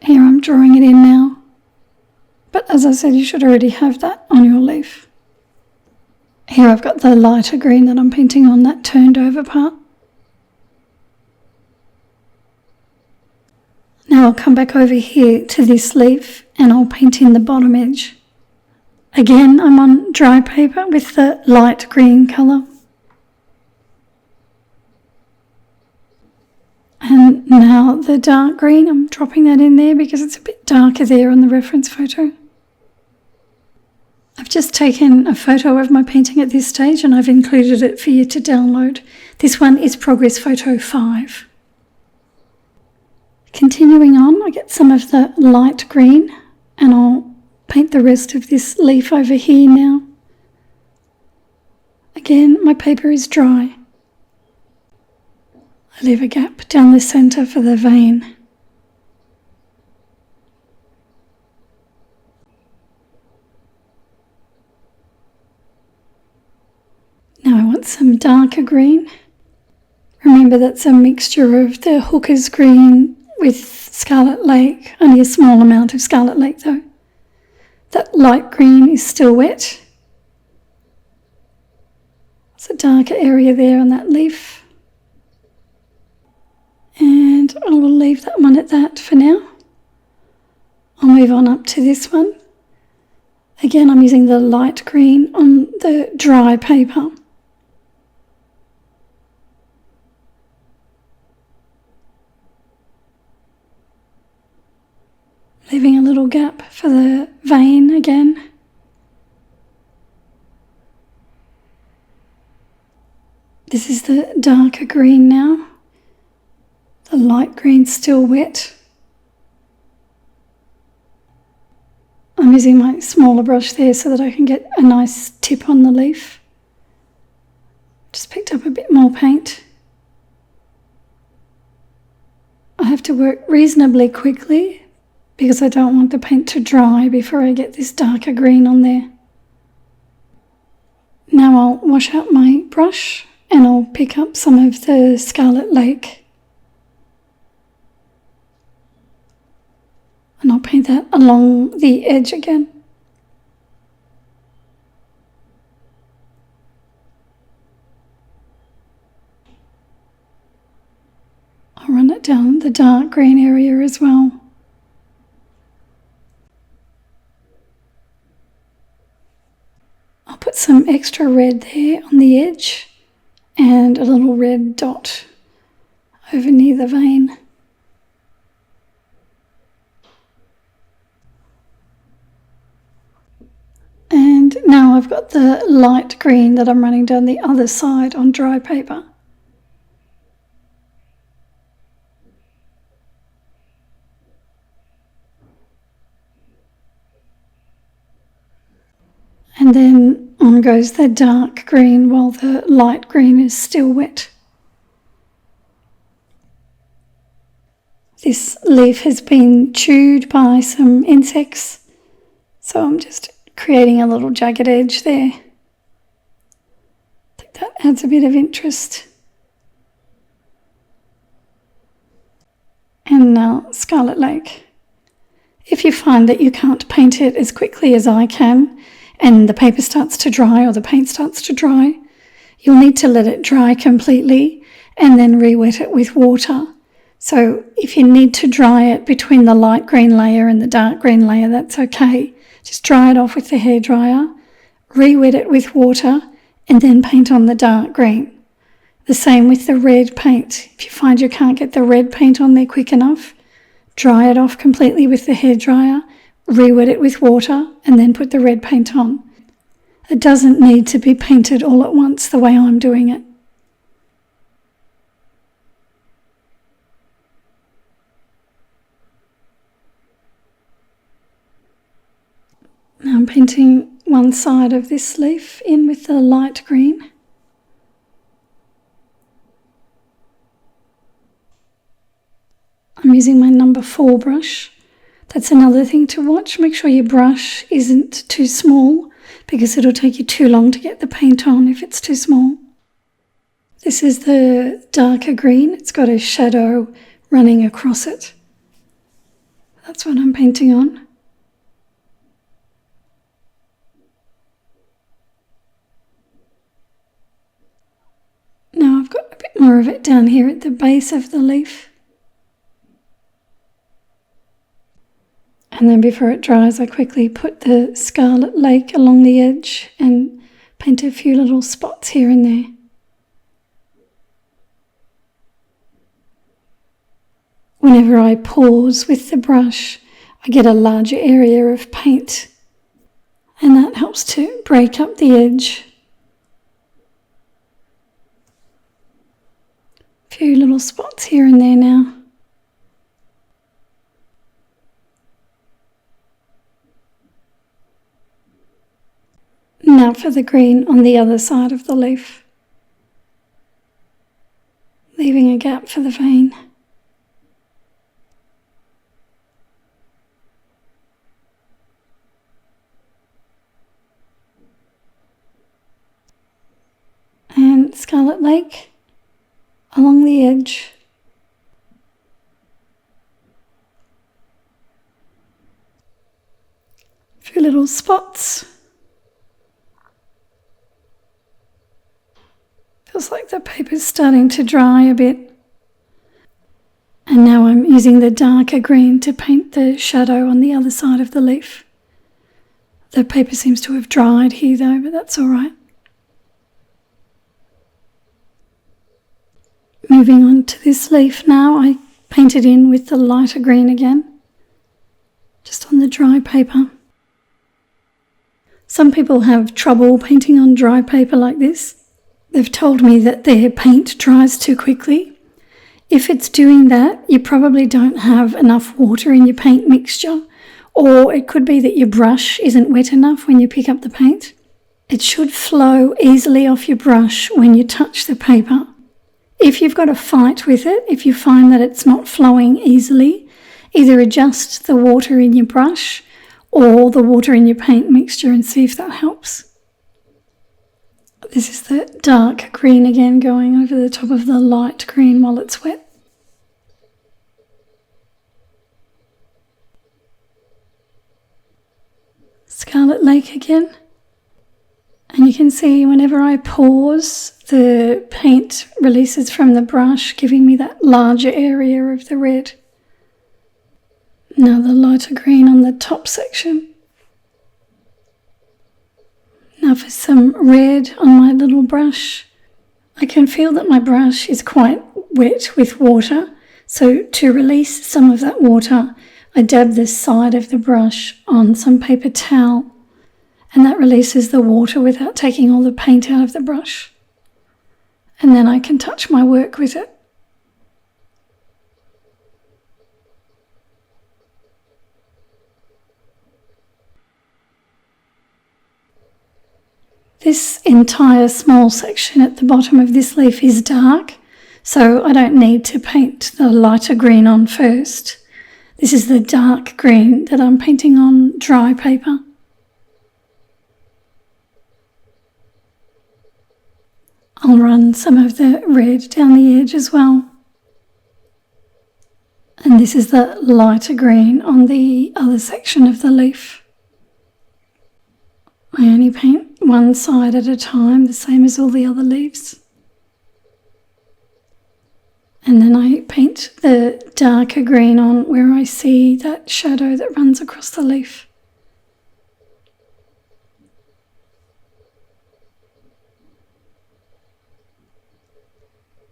Here I'm drawing it in now. But as I said, you should already have that on your leaf. Here I've got the lighter green that I'm painting on that turned over part. Now I'll come back over here to this leaf and I'll paint in the bottom edge. Again, I'm on dry paper with the light green colour. And now the dark green, I'm dropping that in there because it's a bit darker there on the reference photo. I've just taken a photo of my painting at this stage and I've included it for you to download. This one is Progress Photo 5. Continuing on, I get some of the light green and I'll paint the rest of this leaf over here now. Again, my paper is dry. I leave a gap down the centre for the vein. Now I want some darker green. Remember that's a mixture of the Hooker's green with Scarlet Lake, only a small amount of Scarlet Lake though. That light green is still wet. There's a darker area there on that leaf. And I will leave that one at that for now. I'll move on up to this one. Again, I'm using the light green on the dry paper. Leaving a little gap for the vein again. This is the darker green now. The light green's still wet. I'm using my smaller brush there so that I can get a nice tip on the leaf. Just picked up a bit more paint. I have to work reasonably quickly because I don't want the paint to dry before I get this darker green on there. Now I'll wash out my brush and I'll pick up some of the Scarlet Lake. And I'll paint that along the edge again. I'll run it down the dark green area as well. I'll put some extra red there on the edge and a little red dot over near the vein. And now I've got the light green that I'm running down the other side on dry paper. goes the dark green while the light green is still wet. This leaf has been chewed by some insects, so I'm just creating a little jagged edge there. I think that adds a bit of interest. And now Scarlet Lake. If you find that you can't paint it as quickly as I can, and the paper starts to dry or the paint starts to dry, you'll need to let it dry completely and then re-wet it with water. So if you need to dry it between the light green layer and the dark green layer, that's okay. Just dry it off with the hairdryer, re-wet it with water, and then paint on the dark green. The same with the red paint. If you find you can't get the red paint on there quick enough, dry it off completely with the hairdryer, re-wet it with water, and then put the red paint on. It doesn't need to be painted all at once the way I'm doing it. Now I'm painting one side of this leaf in with the light green. I'm using my number 4 brush. That's another thing to watch. Make sure your brush isn't too small because it'll take you too long to get the paint on if it's too small. This is the darker green. It's got a shadow running across it. That's what I'm painting on. Now I've got a bit more of it down here at the base of the leaf. And then before it dries, I quickly put the Scarlet Lake along the edge and paint a few little spots here and there. Whenever I pause with the brush, I get a larger area of paint, and that helps to break up the edge. A few little spots here and there now. Now for the green on the other side of the leaf, leaving a gap for the vein. And Scarlet Lake along the edge. A few little spots. Feels like the paper's starting to dry a bit. And now I'm using the darker green to paint the shadow on the other side of the leaf. The paper seems to have dried here though, but that's all right. Moving on to this leaf now, I painted in with the lighter green again, just on the dry paper. Some people have trouble painting on dry paper like this. They've told me that their paint dries too quickly. If it's doing that, you probably don't have enough water in your paint mixture, or it could be that your brush isn't wet enough when you pick up the paint. It should flow easily off your brush when you touch the paper. If you've got a fight with it, if you find that it's not flowing easily, either adjust the water in your brush or the water in your paint mixture and see if that helps. This is the dark green again going over the top of the light green while it's wet. Scarlet Lake again. And you can see whenever I pause, the paint releases from the brush, giving me that larger area of the red. Now the lighter green on the top section. Now for some red on my little brush. I can feel that my brush is quite wet with water, so to release some of that water, I dab the side of the brush on some paper towel, and that releases the water without taking all the paint out of the brush. And then I can touch my work with it. This entire small section at the bottom of this leaf is dark, so I don't need to paint the lighter green on first. This is the dark green that I'm painting on dry paper. I'll run some of the red down the edge as well. And this is the lighter green on the other section of the leaf. I only paint one side at a time, the same as all the other leaves. And then I paint the darker green on where I see that shadow that runs across the leaf.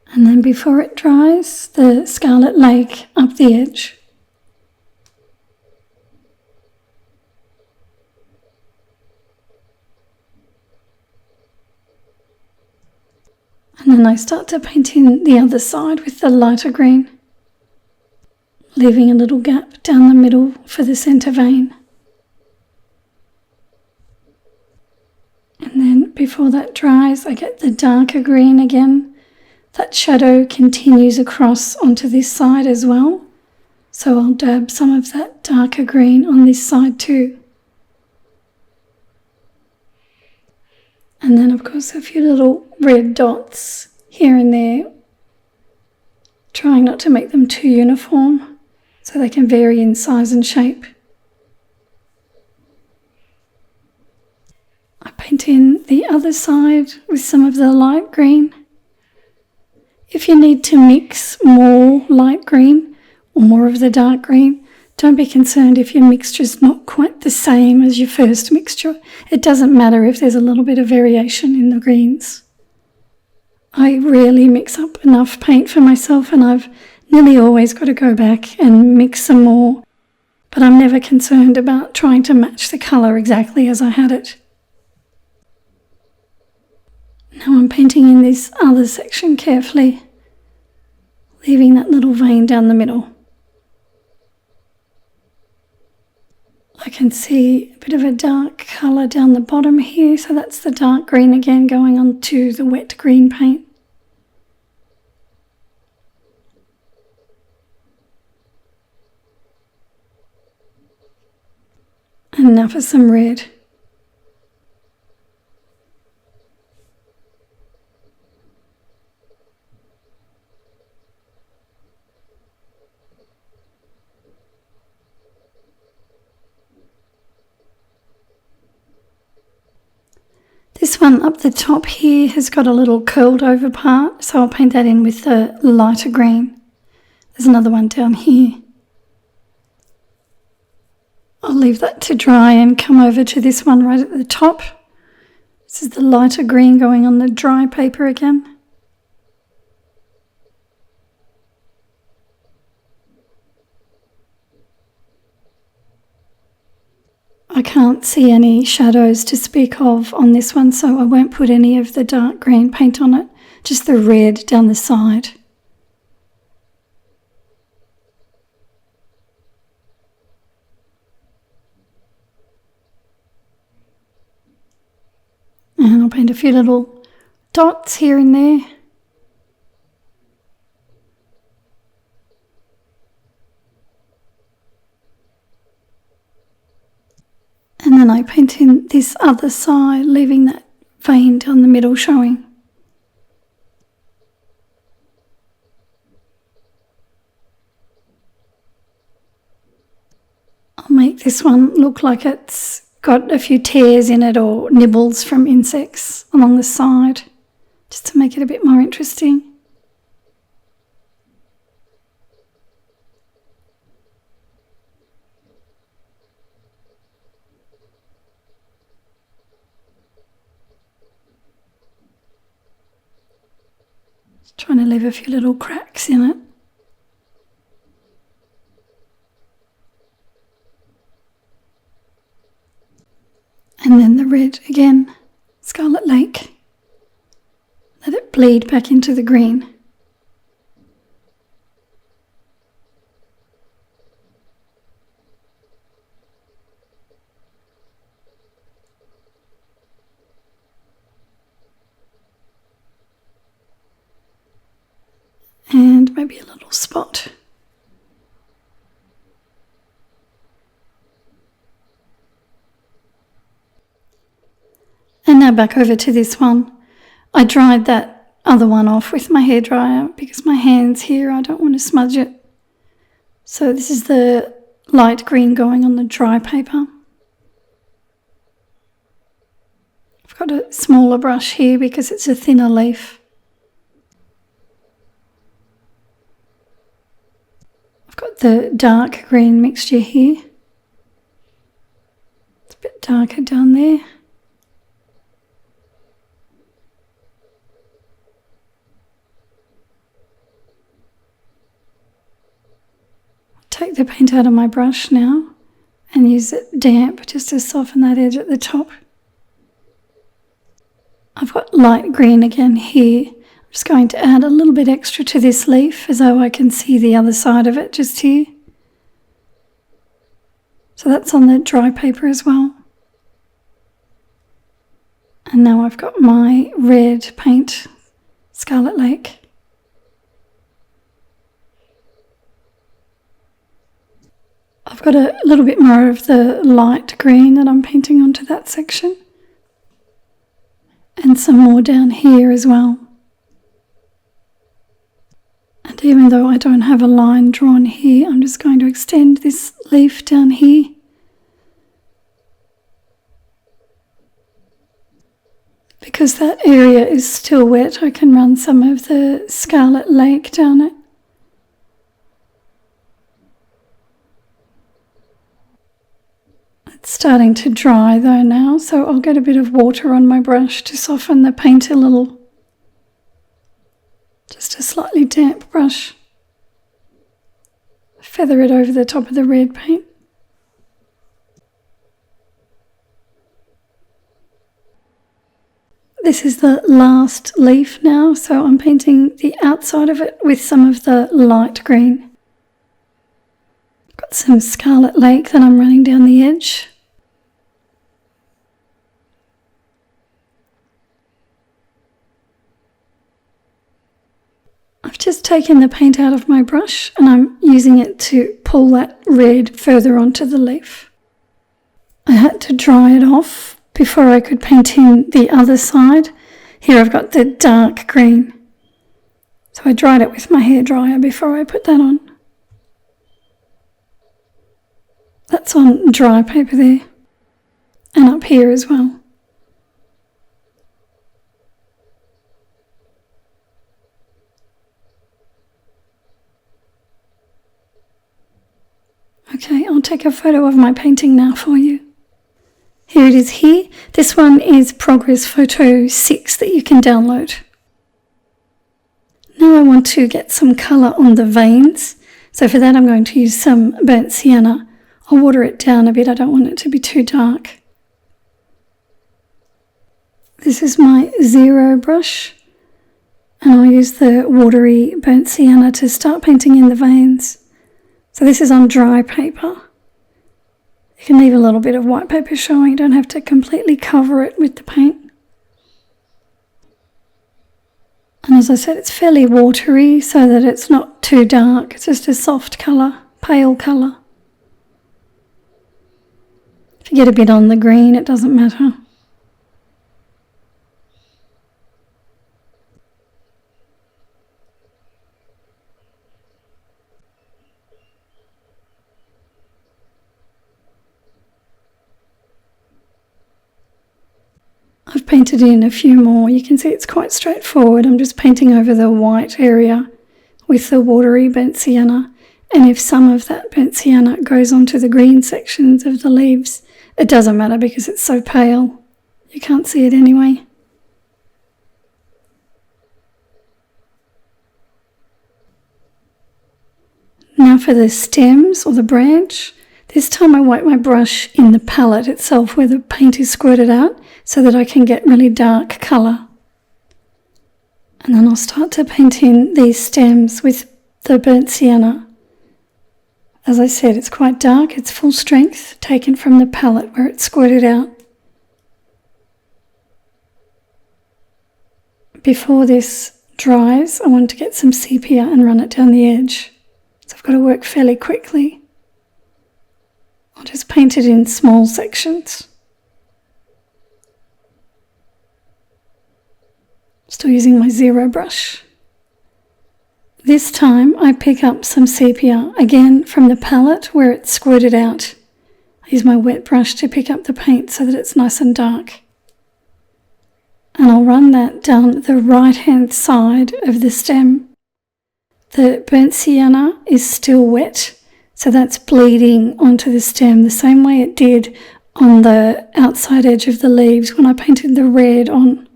And then before it dries, the Scarlet Lake up the edge. And then I start to paint in the other side with the lighter green, leaving a little gap down the middle for the centre vein. And then before that dries, I get the darker green again. That shadow continues across onto this side as well, so I'll dab some of that darker green on this side too. And then of course a few little red dots here and there, trying not to make them too uniform so they can vary in size and shape. I paint in the other side with some of the light green. If you need to mix more light green or more of the dark green, don't be concerned if your mixture is not quite the same as your first mixture. It doesn't matter if there's a little bit of variation in the greens. I rarely mix up enough paint for myself, and I've nearly always got to go back and mix some more, but I'm never concerned about trying to match the colour exactly as I had it. Now I'm painting in this other section carefully, leaving that little vein down the middle. I can see a bit of a dark colour down the bottom here, so that's the dark green again going on to the wet green paint. And now for some red. This one up the top here has got a little curled over part, so I'll paint that in with the lighter green. There's another one down here. I'll leave that to dry and come over to this one right at the top. This is the lighter green going on the dry paper again. I can't see any shadows to speak of on this one, so I won't put any of the dark green paint on it, just the red down the side. And I'll paint a few little dots here and there. And then I paint in this other side, leaving that vein down the middle showing. I'll make this one look like it's got a few tears in it or nibbles from insects along the side, just to make it a bit more interesting. Just trying to leave a few little cracks in it. And then the red again, Scarlet Lake. Let it bleed back into the green. find maybe a little spot. And now back over to this one. I dried that other one off with my hairdryer because my hand's here, I don't want to smudge it. So this is the light green going on the dry paper. I've got a smaller brush here because it's a thinner leaf. I've got the dark green mixture here. It's a bit darker down there. Take the paint out of my brush now and use it damp just to soften that edge at the top. I've got light green again here. I'm just going to add a little bit extra to this leaf as though I can see the other side of it just here. So that's on the dry paper as well. And now I've got my red paint, Scarlet Lake. I've got a little bit more of the light green that I'm painting onto that section. And some more down here as well. And even though I don't have a line drawn here, I'm just going to extend this leaf down here. Because that area is still wet, I can run some of the Scarlet Lake down it. It's starting to dry though now, so I'll get a bit of water on my brush to soften the paint a little. Just a slightly damp brush. Feather it over the top of the red paint. This is the last leaf now, so I'm painting the outside of it with some of the light green. Got some Scarlet Lake that I'm running down the edge. I've just taken the paint out of my brush and I'm using it to pull that red further onto the leaf. I had to dry it off before I could paint in the other side. Here I've got the dark green. So I dried it with my hairdryer before I put that on. That's on dry paper there. And up here as well. Okay, I'll take a photo of my painting now for you. Here it is here. This one is Progress Photo 6 that you can download. Now I want to get some colour on the veins. So for that I'm going to use some burnt sienna. I'll water it down a bit, I don't want it to be too dark. This is my 0 brush. And I'll use the watery burnt sienna to start painting in the veins. So this is on dry paper. You can leave a little bit of white paper showing, you don't have to completely cover it with the paint. And as I said, it's fairly watery so that it's not too dark, it's just a soft colour, pale colour. If you get a bit on the green, it doesn't matter. I've painted in a few more. You can see it's quite straightforward. I'm just painting over the white area with the watery burnt sienna. And if some of that burnt sienna goes onto the green sections of the leaves, it doesn't matter because it's so pale. You can't see it anyway. Now for the stems or the branch. This time I wipe my brush in the palette itself where the paint is squirted out so that I can get really dark colour. And then I'll start to paint in these stems with the burnt sienna. As I said, it's quite dark, it's full strength, taken from the palette where it's squirted out. Before this dries, I want to get some sepia and run it down the edge. So I've got to work fairly quickly. I'll just paint it in small sections. Still using my zero brush. This time I pick up some sepia, again from the palette where it's squirted out. I use my wet brush to pick up the paint so that it's nice and dark. And I'll run that down the right hand side of the stem. The burnt sienna is still wet, so that's bleeding onto the stem the same way it did on the outside edge of the leaves when I painted the red on.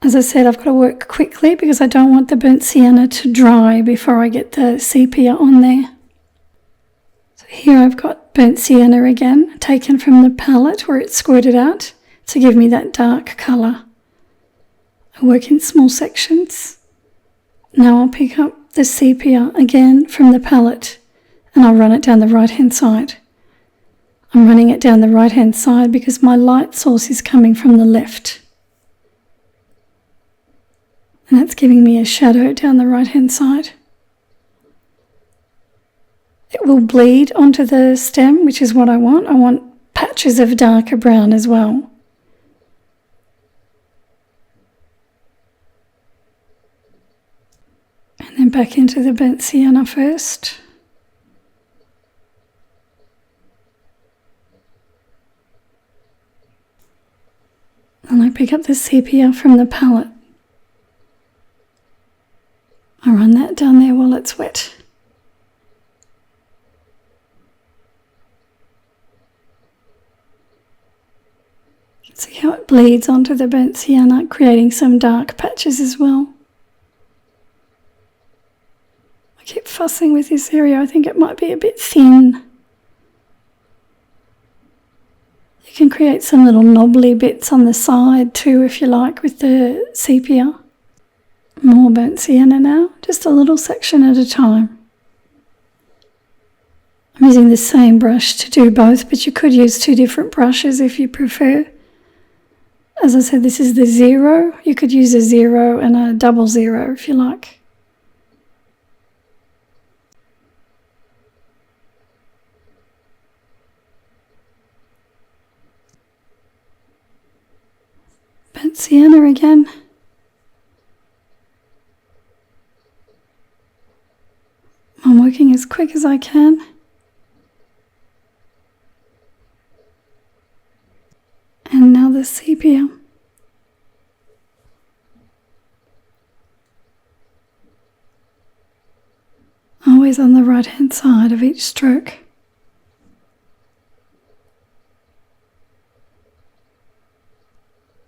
As I said, I've got to work quickly because I don't want the burnt sienna to dry before I get the sepia on there. So here I've got burnt sienna again, taken from the palette where it's squirted out to give me that dark colour. I work in small sections. Now I'll pick up the sepia again from the palette and I'll run it down the right hand side. I'm running it down the right hand side because my light source is coming from the left. And that's giving me a shadow down the right hand side. It will bleed onto the stem, which is what I want. I want patches of darker brown as well. And then back into the burnt sienna first. And I pick up the sepia from the palette. I run that down there while it's wet. See how it bleeds onto the burnt sienna, creating some dark patches as well. I keep fussing with this area. I think it might be a bit thin. You can create some little knobbly bits on the side too if you like with the sepia. More burnt sienna now, just a little section at a time. I'm using the same brush to do both, but you could use two different brushes if you prefer. As I said, this is the 0. You could use a 0 and a 00 if you like. Burnt sienna again. I'm working as quick as I can. And now the sepia. Always on the right hand side of each stroke.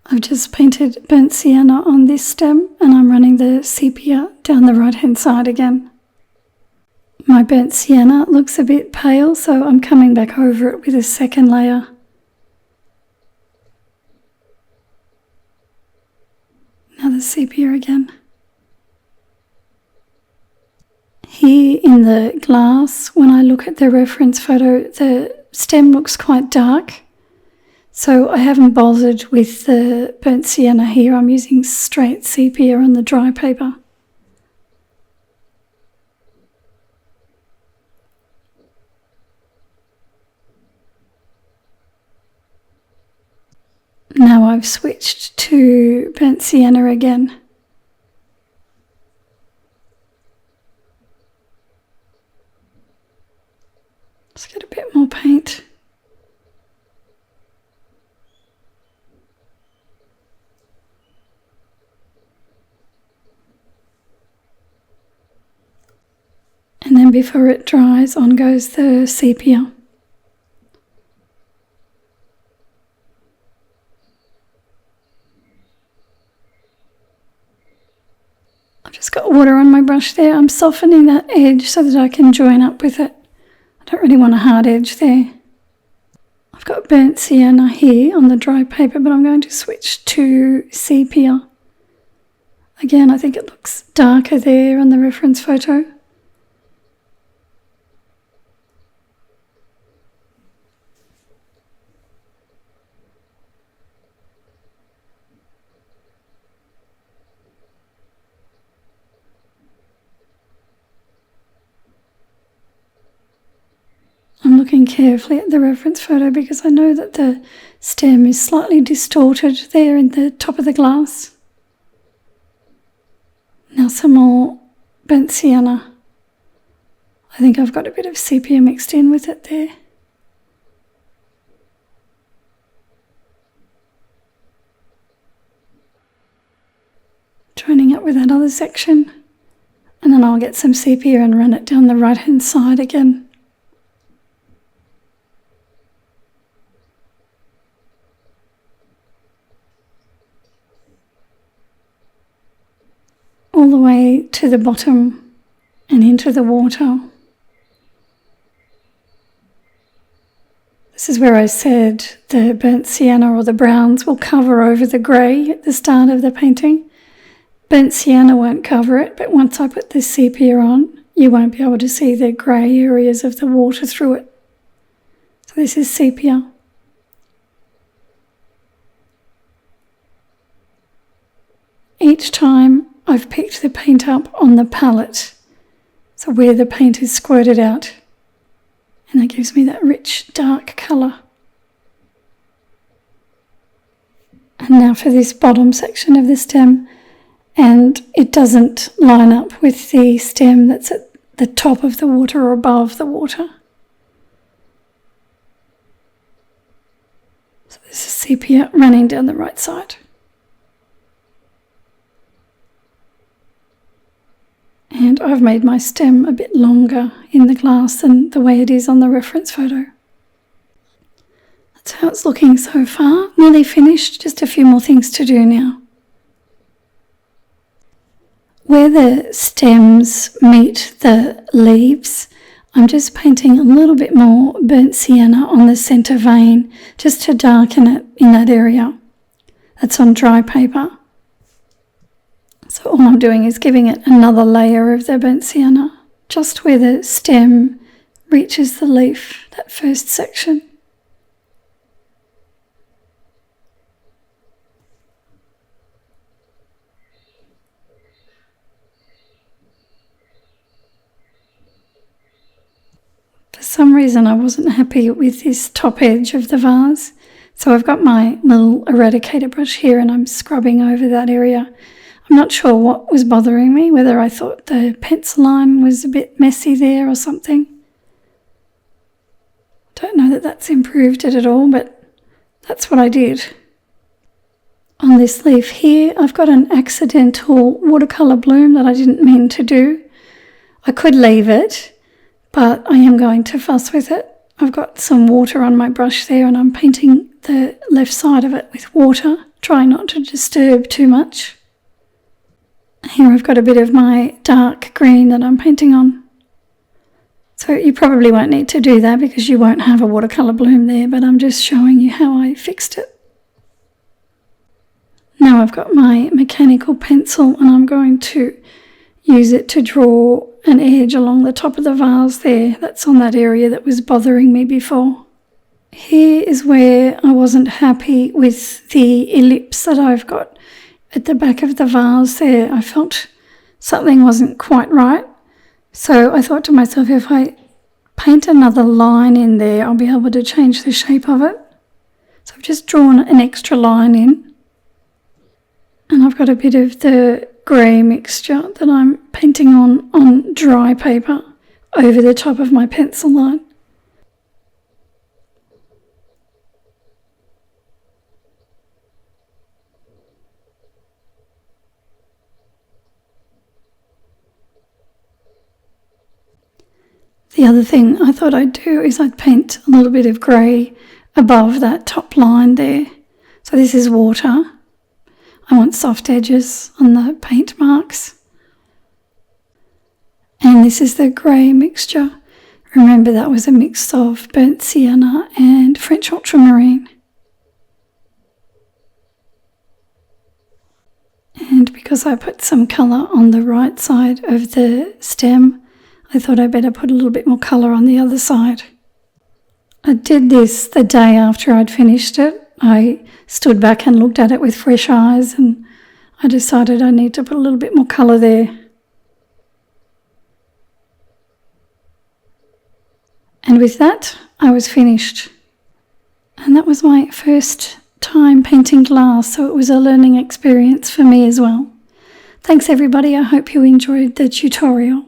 I've just painted burnt sienna on this stem and I'm running the sepia down the right hand side again. My burnt sienna looks a bit pale, so I'm coming back over it with a second layer. Now the sepia again. Here in the glass, when I look at the reference photo, the stem looks quite dark. So I haven't bothered with the burnt sienna here. I'm using straight sepia on the dry paper. Now I've switched to burnt sienna again. Let's get a bit more paint. And then before it dries, on goes the sepia. I've just got water on my brush there. I'm softening that edge so that I can join up with it. I don't really want a hard edge there. I've got burnt sienna here on the dry paper, but I'm going to switch to sepia. Again, I think it looks darker there on the reference photo. looking carefully at the reference photo because I know that the stem is slightly distorted there in the top of the glass. Now some more burnt sienna. I think I've got a bit of sepia mixed in with it there. Joining up with that other section, and then I'll get some sepia and run it down the right hand side again. All the way to the bottom and into the water. This is where I said the burnt sienna or the browns will cover over the grey at the start of the painting. Burnt sienna won't cover it, but once I put the sepia on, you won't be able to see the grey areas of the water through it. So this is sepia. Each time I've picked the paint up on the palette, so where the paint is squirted out, and that gives me that rich dark colour. And now for this bottom section of the stem, and it doesn't line up with the stem that's at the top of the water or above the water. So this is sepia running down the right side. And I've made my stem a bit longer in the glass than the way it is on the reference photo. That's how it's looking so far. Nearly finished, just a few more things to do now. Where the stems meet the leaves, I'm just painting a little bit more burnt sienna on the centre vein just to darken it in that area. That's on dry paper. So all I'm doing is giving it another layer of the burnt sienna, just where the stem reaches the leaf, that first section. For some reason I wasn't happy with this top edge of the vase, so I've got my little eradicator brush here and I'm scrubbing over that area. I'm not sure what was bothering me, whether I thought the pencil line was a bit messy there or something. Don't know that that's improved it at all, but that's what I did. On this leaf here, I've got an accidental watercolour bloom that I didn't mean to do. I could leave it, but I am going to fuss with it. I've got some water on my brush there and I'm painting the left side of it with water, trying not to disturb too much. Here I've got a bit of my dark green that I'm painting on. So you probably won't need to do that because you won't have a watercolour bloom there, but I'm just showing you how I fixed it. Now I've got my mechanical pencil and I'm going to use it to draw an edge along the top of the vase there. That's on that area that was bothering me before. Here is where I wasn't happy with the ellipse that I've got at the back of the vase there. I felt something wasn't quite right. So I thought to myself, if I paint another line in there, I'll be able to change the shape of it. So I've just drawn an extra line in. And I've got a bit of the grey mixture that I'm painting on dry paper over the top of my pencil line. The other thing I thought I'd do is I'd paint a little bit of grey above that top line there. So this is water. I want soft edges on the paint marks. And this is the grey mixture. Remember that was a mix of burnt sienna and French ultramarine. And because I put some colour on the right side of the stem, I thought I'd better put a little bit more colour on the other side. I did this the day after I'd finished it. I stood back and looked at it with fresh eyes and I decided I need to put a little bit more colour there. And with that, I was finished. And that was my first time painting glass, so it was a learning experience for me as well. Thanks everybody, I hope you enjoyed the tutorial.